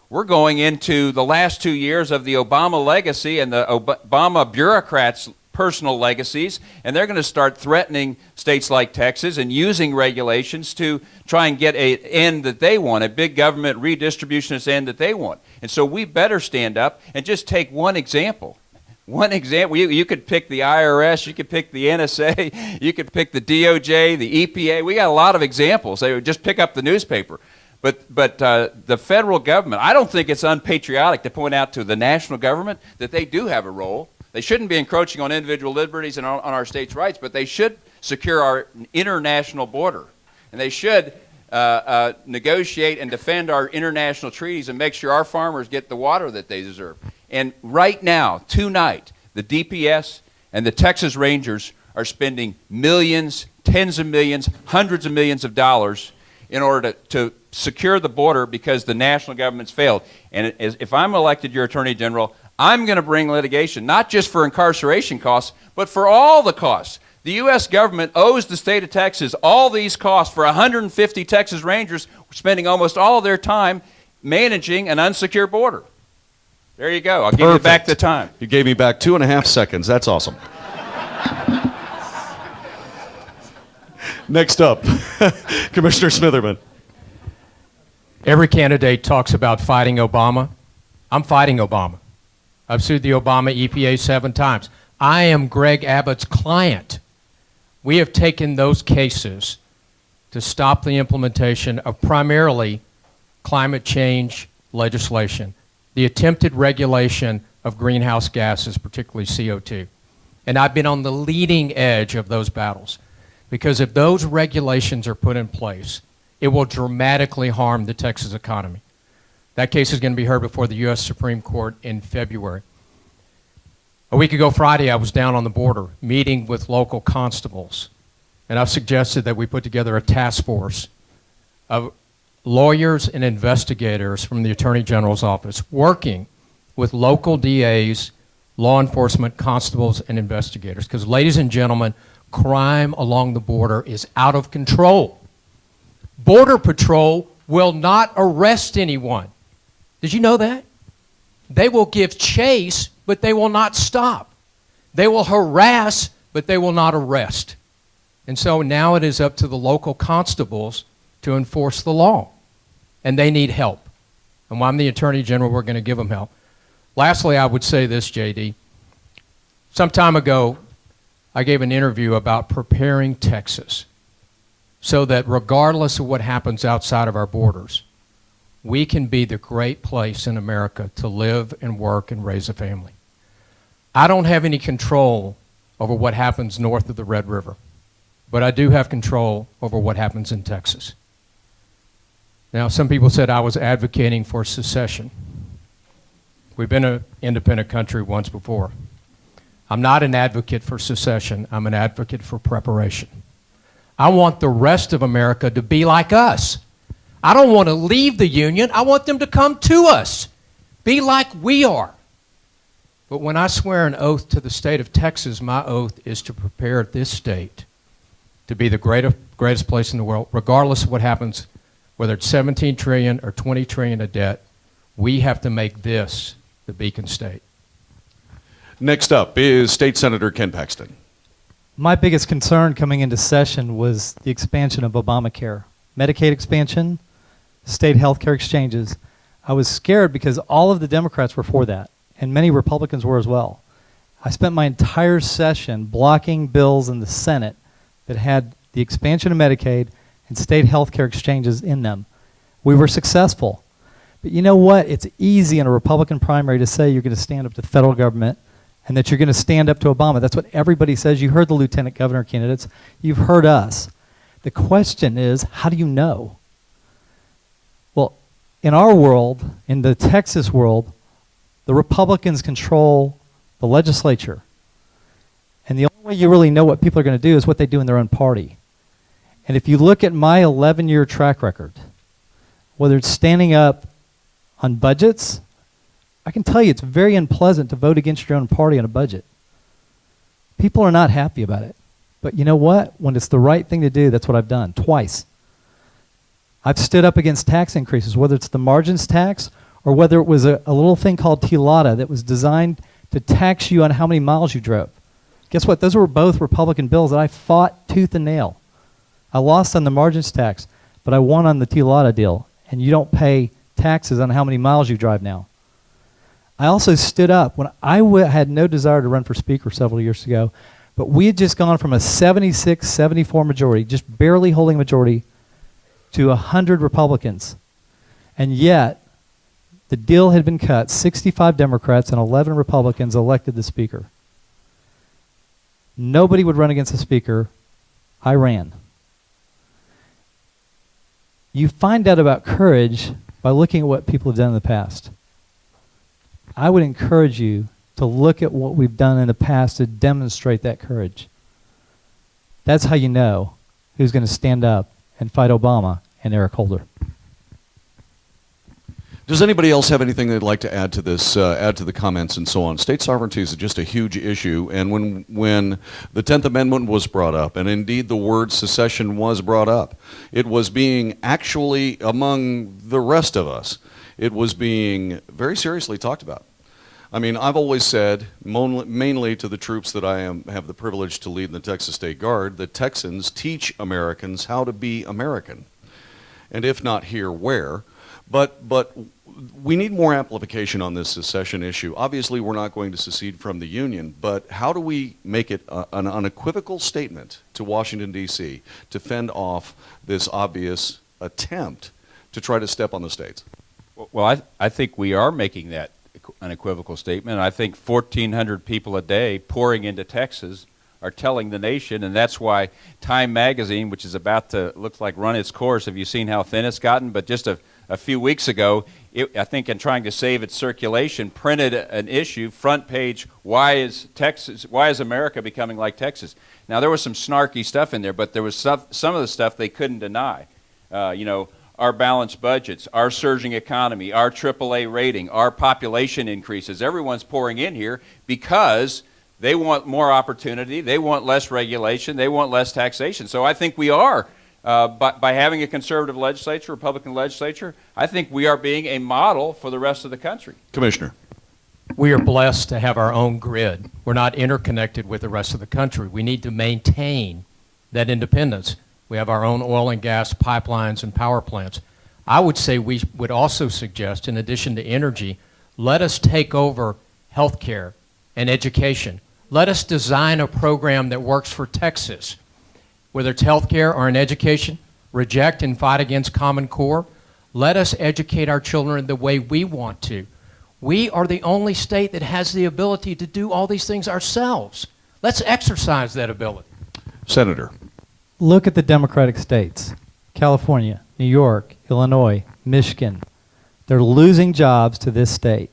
we're going into the last 2 years of the Obama legacy and the Obama bureaucrats' personal legacies, and they're going to start threatening states like Texas and using regulations to try and get an end that they want, a big government redistributionist end that they want. And so we better stand up and just take one example. One example, you could pick the IRS, you could pick the NSA, you could pick the DOJ, the EPA. We got a lot of examples. They would just pick up the newspaper. But the federal government, I don't think it's unpatriotic to point out to the national government that they do have a role. They shouldn't be encroaching on individual liberties and on our states' rights, but they should secure our international border. And they should negotiate and defend our international treaties and make sure our farmers get the water that they deserve. And right now, tonight, the DPS and the Texas Rangers are spending millions, tens of millions, hundreds of millions of dollars in order to secure the border because the national government's failed. And if I'm elected your Attorney General, I'm going to bring litigation, not just for incarceration costs, but for all the costs. The U.S. government owes the state of Texas all these costs for 150 Texas Rangers spending almost all of their time managing an unsecured border. There you go. I'll give you back the time. You gave me back 2.5 seconds. That's awesome. Next up, Commissioner Smitherman. Every candidate talks about fighting Obama. I'm fighting Obama. I've sued the Obama EPA 7 times. I am Greg Abbott's client. We have taken those cases to stop the implementation of primarily climate change legislation, the attempted regulation of greenhouse gases, particularly CO2. And I've been on the leading edge of those battles. Because if those regulations are put in place, it will dramatically harm the Texas economy. That case is going to be heard before the U.S. Supreme Court in February. A week ago Friday, I was down on the border meeting with local constables, and I've suggested that we put together a task force of lawyers and investigators from the Attorney General's office working with local DAs, law enforcement, constables, and investigators. Because, ladies and gentlemen, crime along the border is out of control. Border Patrol will not arrest anyone. Did you know that? They will give chase, but they will not stop. They will harass, but they will not arrest. And so now it is up to the local constables to enforce the law. And they need help. And while I'm the Attorney General, we're going to give them help. Lastly, I would say this, JD. Some time ago, I gave an interview about preparing Texas so that regardless of what happens outside of our borders, we can be the great place in America to live and work and raise a family. I don't have any control over what happens north of the Red River, but I do have control over what happens in Texas. Now, some people said I was advocating for secession. We've been an independent country once before. I'm not an advocate for secession. I'm an advocate for preparation. I want the rest of America to be like us. I don't want to leave the Union. I want them to come to us, be like we are. But when I swear an oath to the state of Texas, my oath is to prepare this state to be the greatest place in the world, regardless of what happens, whether it's 17 trillion or 20 trillion of debt. We have to make this the beacon state. Next up is State Senator Ken Paxton. My biggest concern coming into session was the expansion of Obamacare, Medicaid expansion, state health care exchanges. I was scared because all of the Democrats were for that, and many Republicans were as well. I spent my entire session blocking bills in the Senate that had the expansion of Medicaid and state health care exchanges in them. We were successful. But you know what? It's easy in a Republican primary to say you're going to stand up to the federal government and that you're going to stand up to Obama. That's what everybody says. You heard the lieutenant governor candidates. You've heard us. The question is, how do you know? Well, in our world, in the Texas world, the Republicans control the legislature. And the only way you really know what people are going to do is what they do in their own party. And if you look at my 11-year track record, whether it's standing up on budgets, I can tell you it's very unpleasant to vote against your own party on a budget. People are not happy about it. But you know what? When it's the right thing to do, that's what I've done, twice. I've stood up against tax increases, whether it's the margins tax or whether it was a little thing called TILATA that was designed to tax you on how many miles you drove. Guess what? Those were both Republican bills that I fought tooth and nail. I lost on the margins tax, but I won on the TILATA deal, and you don't pay taxes on how many miles you drive now. I also stood up when I had no desire to run for speaker several years ago, but we had just gone from a 76-74 majority, just barely holding a majority, to 100 Republicans. And yet, the deal had been cut. 65 Democrats and 11 Republicans elected the speaker. Nobody would run against the speaker. I ran. You find out about courage by looking at what people have done in the past. I would encourage you to look at what we've done in the past to demonstrate that courage. That's how you know who's going to stand up and fight Obama and Eric Holder. Does anybody else have anything they'd like to add to this, add to the comments and so on? State sovereignty is just a huge issue, and when the 10th Amendment was brought up, and indeed the word secession was brought up, it was being actually, among the rest of us, it was being very seriously talked about. I mean, I've always said, mainly to the troops that I have the privilege to lead in the Texas State Guard, that Texans teach Americans how to be American. And if not here, where? But we need more amplification on this secession issue. Obviously, we're not going to secede from the Union, but how do we make it an unequivocal statement to Washington, D.C. to fend off this obvious attempt to try to step on the states? Well, I think we are making that unequivocal statement. I think 1,400 people a day pouring into Texas are telling the nation, and that's why Time Magazine, which is about to, looks like, run its course, have you seen how thin it's gotten? But just a few weeks ago, I think in trying to save its circulation, printed an issue, front page, why is America becoming like Texas? Now, there was some snarky stuff in there, but there was some of the stuff they couldn't deny. Our balanced budgets, our surging economy, our AAA rating, our population increases. Everyone's pouring in here because they want more opportunity, they want less regulation, they want less taxation. So I think we are, by having a conservative legislature, Republican legislature, I think we are being a model for the rest of the country. Commissioner. We are blessed to have our own grid. We're not interconnected with the rest of the country. We need to maintain that independence. We have our own oil and gas pipelines and power plants. I would say we would also suggest, in addition to energy, let us take over healthcare and education. Let us design a program that works for Texas, whether it's healthcare or in education, reject and fight against Common Core. Let us educate our children the way we want to. We are the only state that has the ability to do all these things ourselves. Let's exercise that ability. Senator. Look at the Democratic states, California, New York, Illinois, Michigan. They're losing jobs to this state.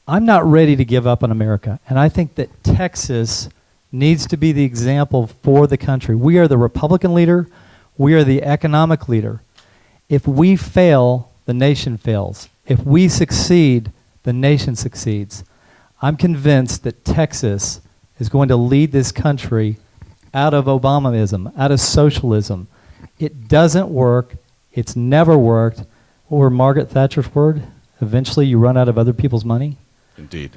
I'm not ready to give up on America, and I think that Texas needs to be the example for the country. We are the Republican leader. We are the economic leader. If we fail, the nation fails. If we succeed, the nation succeeds. I'm convinced that Texas is going to lead this country out of Obamaism, out of socialism. It doesn't work. It's never worked. What were Margaret Thatcher's word? Eventually you run out of other people's money. Indeed.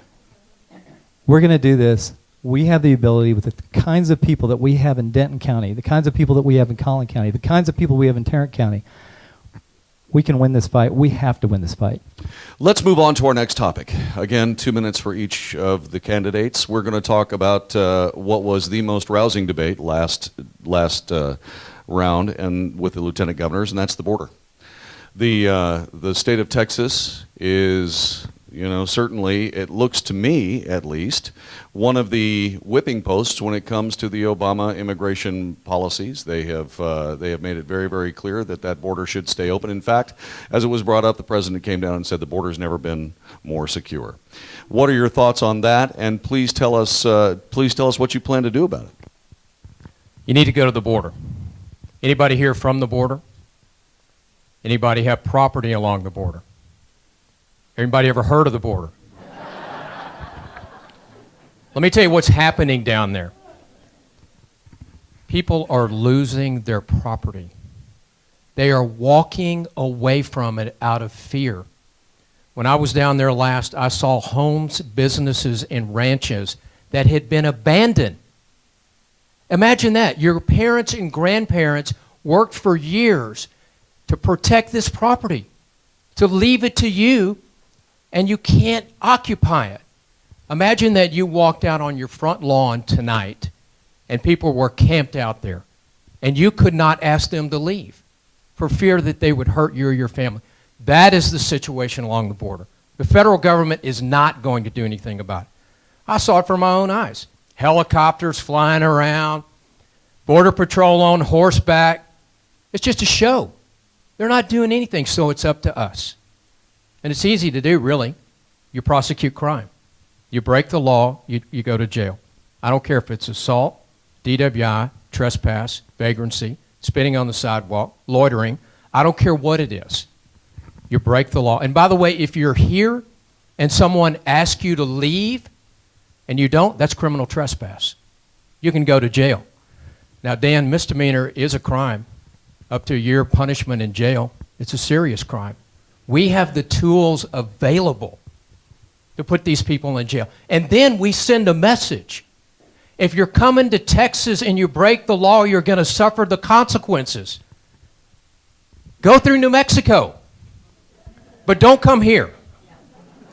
We're going to do this. We have the ability with the kinds of people that we have in Denton County, the kinds of people that we have in Collin County, the kinds of people we have in Tarrant County. We can win this fight. We have to win this fight. Let's move on to our next topic. Again, 2 minutes for each of the candidates. We're going to talk about what was the most rousing debate last round and with the lieutenant governors, and that's the border. The state of Texas is, certainly, it looks to me, at least, one of the whipping posts when it comes to the Obama immigration policies. They have made it very, very clear that that border should stay open. In fact, as it was brought up, the president came down and said the border's never been more secure. What are your thoughts on that? And please tell us what you plan to do about it. You need to go to the border. Anybody here from the border? Anybody have property along the border? Anybody ever heard of the border? Let me tell you what's happening down there. People are losing their property. They are walking away from it out of fear. When I was down there last, I saw homes, businesses, and ranches that had been abandoned. Imagine that. Your parents and grandparents worked for years to protect this property, to leave it to you, and you can't occupy it. Imagine that you walked out on your front lawn tonight and people were camped out there and you could not ask them to leave for fear that they would hurt you or your family. That is the situation along the border. The federal government is not going to do anything about it. I saw it from my own eyes. Helicopters flying around, Border Patrol on horseback. It's just a show. They're not doing anything, so it's up to us. And it's easy to do, really. You prosecute crime. You break the law, you go to jail. I don't care if it's assault, DWI, trespass, vagrancy, spitting on the sidewalk, loitering. I don't care what it is. You break the law. And by the way, if you're here and someone asks you to leave and you don't, that's criminal trespass. You can go to jail. Now, Dan, misdemeanor is a crime. Up to a year punishment in jail. It's a serious crime. We have the tools available to put these people in jail. And then we send a message. If you're coming to Texas and you break the law, you're going to suffer the consequences. Go through New Mexico. But don't come here.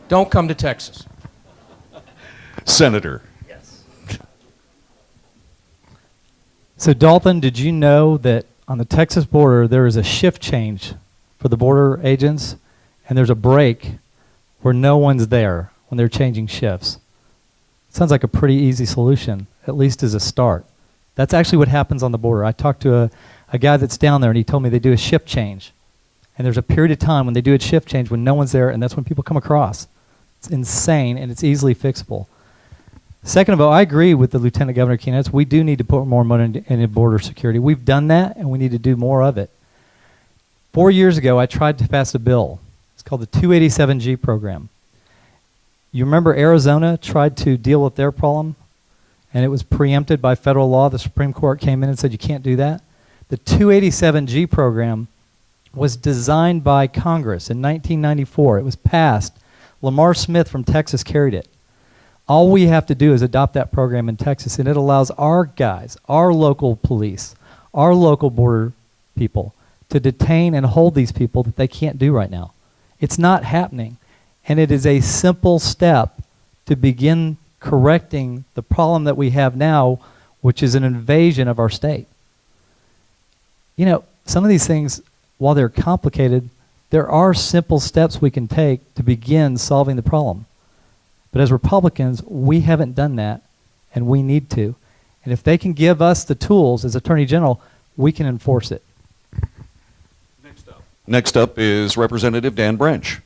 Don't come to Texas. Senator. Yes. So, Dalton, did you know that on the Texas border there is a shift change for the border agents, and there's a break where no one's there when they're changing shifts? Sounds like a pretty easy solution, at least as a start. That's actually what happens on the border. I talked to a guy that's down there, and he told me they do a shift change. And there's a period of time when they do a shift change when no one's there, and that's when people come across. It's insane, and it's easily fixable. Second of all, I agree with the Lieutenant Governor Keenan. We do need to put more money into border security. We've done that, and we need to do more of it. 4 years ago, I tried to pass a bill. It's called the 287G program. You remember Arizona tried to deal with their problem, and it was preempted by federal law. The Supreme Court came in and said you can't do that. The 287G program was designed by Congress in 1994. It was passed. Lamar Smith from Texas carried it. All we have to do is adopt that program in Texas, and it allows our guys, our local police, our local border people to detain and hold these people that they can't do right now. It's not happening, and it is a simple step to begin correcting the problem that we have now, which is an invasion of our state. You know, some of these things, while they're complicated, there are simple steps we can take to begin solving the problem. But as Republicans, we haven't done that, and we need to. And if they can give us the tools as Attorney General, we can enforce it. Next up is Representative Dan Branch.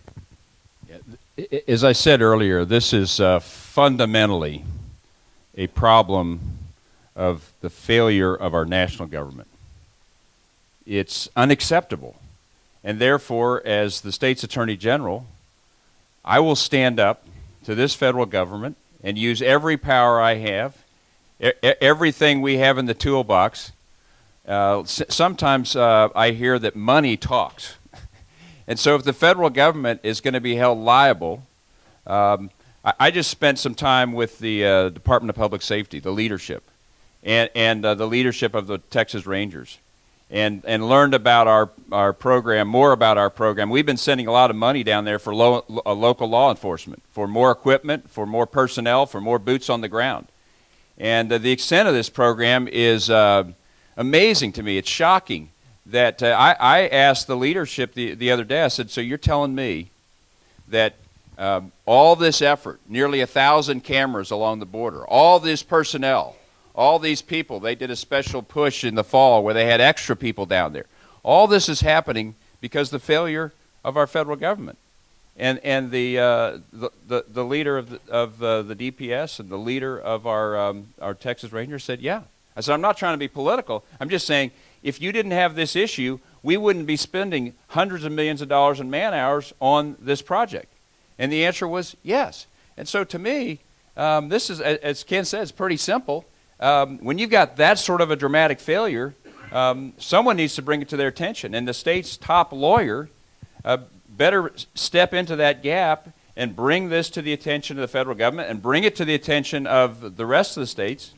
As I said earlier, this is fundamentally a problem of the failure of our national government. It's unacceptable. And therefore, as the state's Attorney General, I will stand up to this federal government and use every power I have, everything we have in the toolbox. Sometimes I hear that money talks. And so if the federal government is going to be held liable, I just spent some time with the Department of Public Safety, the leadership, and the leadership of the Texas Rangers, and learned about our program, more about our program. We've been sending a lot of money down there for local law enforcement, for more equipment, for more personnel, for more boots on the ground. And the extent of this program is amazing to me. It's shocking that I asked the leadership the other day, I said, so you're telling me that all this effort, nearly 1,000 cameras along the border, all this personnel, all these people, they did a special push in the fall where they had extra people down there. All this is happening because of the failure of our federal government. And the leader of the DPS and the leader of our Texas Rangers said, yeah. I said, I'm not trying to be political. I'm just saying, if you didn't have this issue, we wouldn't be spending hundreds of millions of dollars in man hours on this project. And the answer was yes. And so to me, this is, as Ken said, it's pretty simple. When you've got that sort of a dramatic failure, someone needs to bring it to their attention. And the state's top lawyer better step into that gap and bring this to the attention of the federal government and bring it to the attention of the rest of the states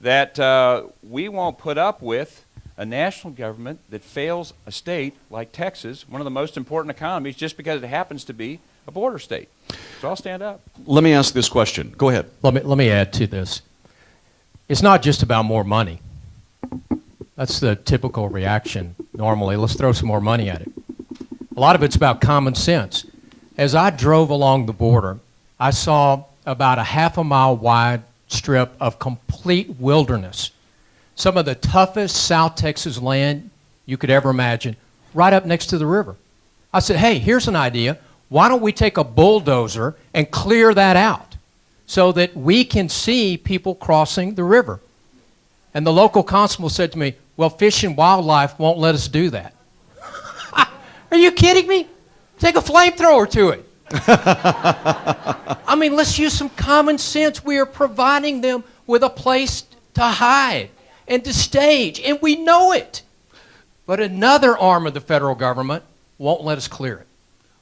that we won't put up with a national government that fails a state like Texas, one of the most important economies, just because it happens to be a border state. So I'll stand up. Let me ask this question. Go ahead. Let me add to this. It's not just about more money. That's the typical reaction normally. Let's throw some more money at it. A lot of it's about common sense. As I drove along the border, I saw about a half-a-mile wide strip of complete wilderness. Some of the toughest South Texas land you could ever imagine, right up next to the river. I said, hey, here's an idea. Why don't we take a bulldozer and clear that out so that we can see people crossing the river? And the local constable said to me, well, Fish and Wildlife won't let us do that. Are you kidding me? Take a flamethrower to it. I mean, let's use some common sense. We are providing them with a place to hide and to stage, and we know it. But another arm of the federal government won't let us clear it.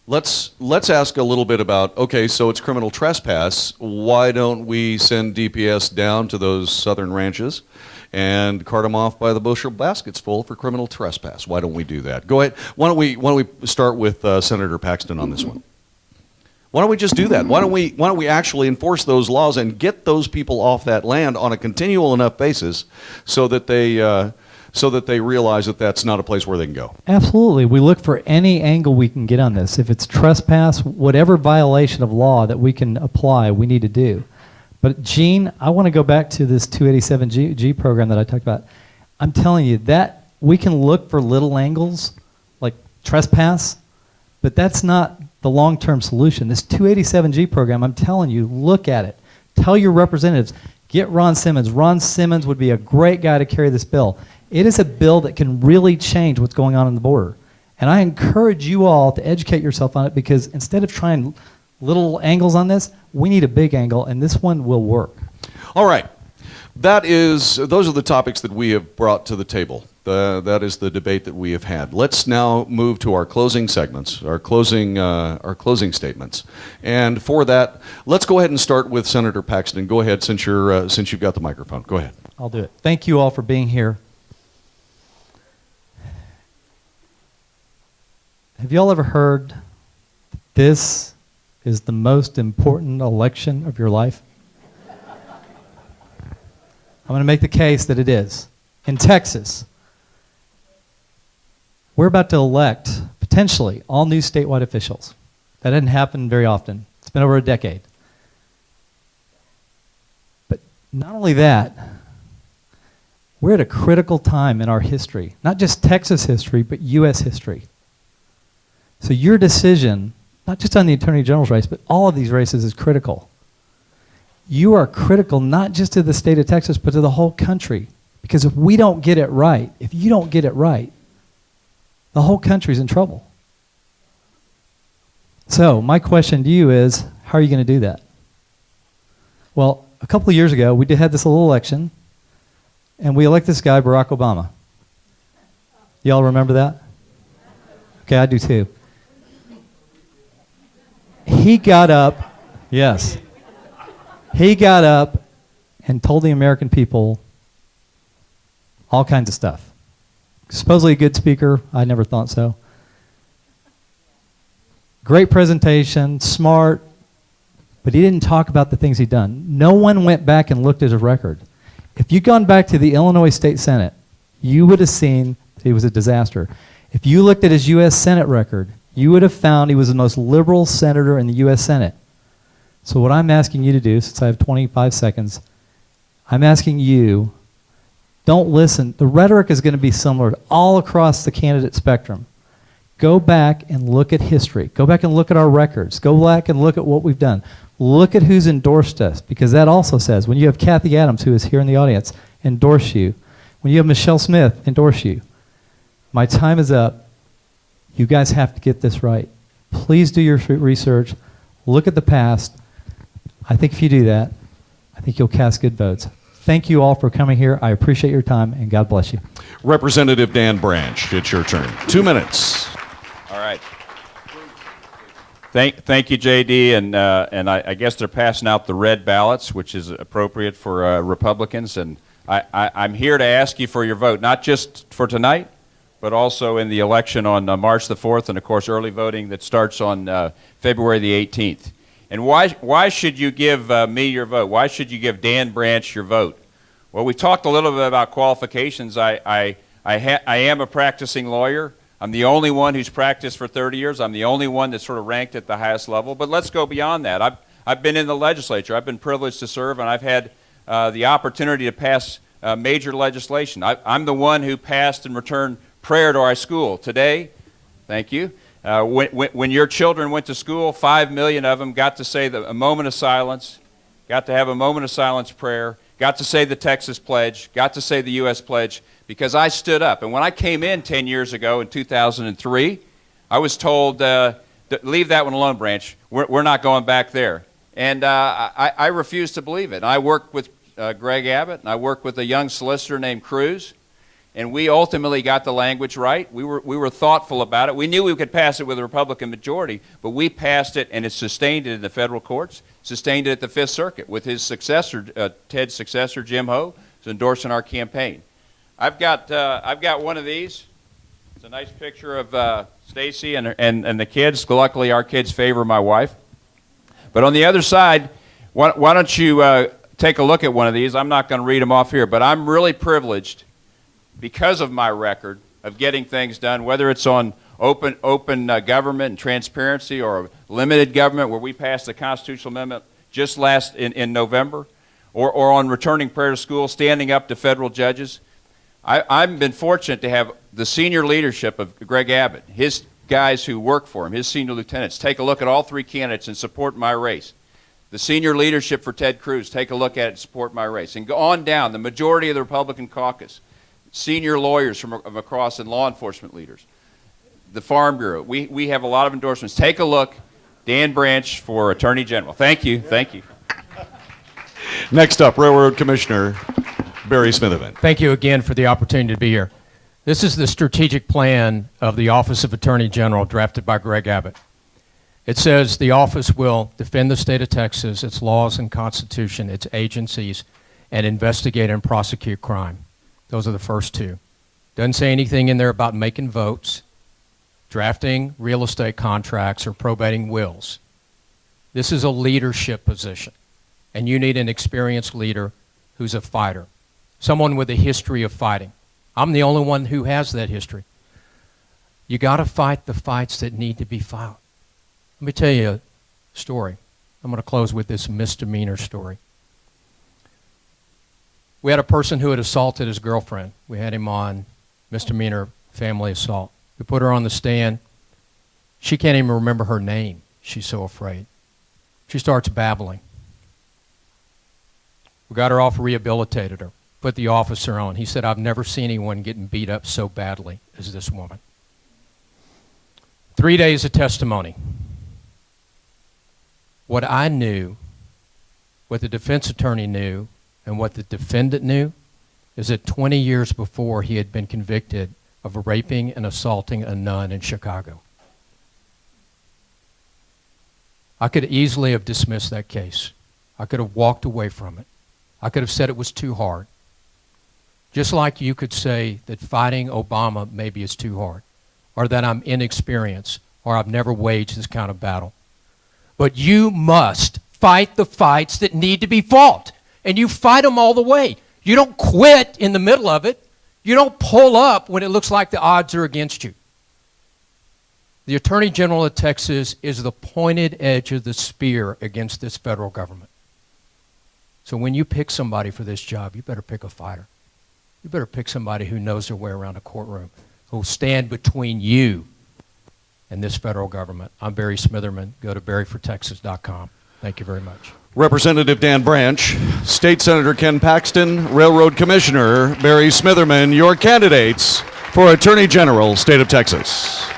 Let's ask a little bit about, okay, so it's criminal trespass. Why don't we send DPS down to those southern ranches and cart them off by the bushel baskets full for criminal trespass? Why don't we do that? Go ahead. Why don't we start with Senator Paxton on this one? Why don't we just do that? Why don't we actually enforce those laws and get those people off that land on a continual enough basis so that they realize that that's not a place where they can go? Absolutely. We look for any angle we can get on this. If it's trespass, whatever violation of law that we can apply, we need to do. But Gene, I want to go back to this 287G program that I talked about. I'm telling you that we can look for little angles like trespass, but that's not the long-term solution. This 287G program, I'm telling you, look at it. Tell your representatives, get Ron Simmons. Ron Simmons would be a great guy to carry this bill. It is a bill that can really change what's going on in the border. And I encourage you all to educate yourself on it, because instead of trying little angles on this, we need a big angle, and this one will work. All right. Those are the topics that we have brought to the table. That is the debate that we have had. Let's now move to our closing segments, our closing statements. And for that, let's go ahead and start with Senator Paxton. Go ahead, since you've got the microphone. Go ahead. I'll do it. Thank you all for being here. Have you all ever heard this is the most important election of your life? I'm going to make the case that it is. In Texas, we're about to elect, potentially, all new statewide officials. That doesn't happen very often. It's been over a decade. But not only that, we're at a critical time in our history. Not just Texas history, but U.S. history. So your decision, not just on the Attorney General's race, but all of these races, is critical. You are critical not just to the state of Texas, but to the whole country. Because if we don't get it right, if you don't get it right, the whole country's in trouble. So my question to you is, how are you going to do that? Well, a couple of years ago, we had this little election, and we elected this guy, Barack Obama. Y'all remember that? Okay, I do too. He got up, yes. He got up and told the American people all kinds of stuff. Supposedly a good speaker. I never thought so. Great presentation, smart, but he didn't talk about the things he'd done. No one went back and looked at his record. If you'd gone back to the Illinois State Senate, you would have seen that he was a disaster. If you looked at his U.S. Senate record, you would have found he was the most liberal senator in the U.S. Senate. So what I'm asking you to do, since I have 25 seconds, I'm asking you, don't listen. The rhetoric is going to be similar all across the candidate spectrum. Go back and look at history. Go back and look at our records. Go back and look at what we've done. Look at who's endorsed us, because that also says, when you have Kathy Adams, who is here in the audience, endorse you. When you have Michelle Smith, endorse you. My time is up. You guys have to get this right. Please do your research. Look at the past. I think if you do that, I think you'll cast good votes. Thank you all for coming here. I appreciate your time, and God bless you. Representative Dan Branch, it's your turn. 2 minutes. All right. Thank you, JD, and I guess they're passing out the red ballots, which is appropriate for Republicans, and I'm here to ask you for your vote, not just for tonight, but also in the election on March the 4th, and of course early voting that starts on February the 18th. And why should you give me your vote? Why should you give Dan Branch your vote? Well, we talked a little bit about qualifications. I am a practicing lawyer. I'm the only one who's practiced for 30 years. I'm the only one that's sort of ranked at the highest level. But let's go beyond that. I've been in the legislature. I've been privileged to serve, and I've had the opportunity to pass major legislation. I'm the one who passed and returned prayer to our school. Today, thank you, when your children went to school, 5 million of them got to say a moment of silence, got to have a moment of silence prayer, got to say the Texas Pledge, got to say the U.S. Pledge, because I stood up. And when I came in 10 years ago in 2003, I was told, leave that one alone, Branch. We're not going back there. And I refused to believe it. And I worked with Greg Abbott, and I worked with a young solicitor named Cruz, and we ultimately got the language right. We were thoughtful about it. We knew we could pass it with a Republican majority, but we passed it, and it sustained it in the federal courts, sustained it at the Fifth Circuit with his successor, Ted's successor, Jim Ho, who's endorsing our campaign. I've got one of these. It's a nice picture of Stacy and the kids. Luckily, our kids favor my wife. But on the other side, why don't you take a look at one of these? I'm not going to read them off here, but I'm really privileged because of my record of getting things done, whether it's on open government and transparency or limited government, where we passed the constitutional amendment just in November. or on returning prayer to school, standing up to federal judges. I've been fortunate to have the senior leadership of Greg Abbott, his guys who work for him, his senior lieutenants, take a look at all three candidates and support my race. The senior leadership for Ted Cruz, take a look at it and support my race. And go on down, the majority of the Republican caucus, senior lawyers from across and law enforcement leaders, the Farm Bureau. We have a lot of endorsements. Take a look. Dan Branch for Attorney General. Thank you. Thank you. Next up, Railroad Commissioner Barry Smitherman. Thank you again for the opportunity to be here. This is the strategic plan of the Office of Attorney General drafted by Greg Abbott. It says the office will defend the state of Texas, its laws and constitution, its agencies, and investigate and prosecute crime. Those are the first two. Doesn't say anything in there about making votes, drafting real estate contracts, or probating wills. This is a leadership position, and you need an experienced leader who's a fighter, someone with a history of fighting. I'm the only one who has that history. You got to fight the fights that need to be fought. Let me tell you a story. I'm going to close with this misdemeanor story. We had a person who had assaulted his girlfriend. We had him on misdemeanor family assault. We put her on the stand. She can't even remember her name. She's so afraid. She starts babbling. We got her off, rehabilitated her, put the officer on. He said, I've never seen anyone getting beat up so badly as this woman. 3 days of testimony. What I knew, what the defense attorney knew, and what the defendant knew is that 20 years before he had been convicted of raping and assaulting a nun in Chicago. I could easily have dismissed that case. I could have walked away from it. I could have said it was too hard. Just like you could say that fighting Obama maybe is too hard, or that I'm inexperienced, or I've never waged this kind of battle. But you must fight the fights that need to be fought, and you fight them all the way. You don't quit in the middle of it. You don't pull up when it looks like the odds are against you. The Attorney General of Texas is the pointed edge of the spear against this federal government. So when you pick somebody for this job, you better pick a fighter. You better pick somebody who knows their way around a courtroom, who will stand between you and this federal government. I'm Barry Smitherman. Go to barryfortexas.com. Thank you very much. Representative Dan Branch, State Senator Ken Paxton, Railroad Commissioner Barry Smitherman, your candidates for Attorney General, State of Texas.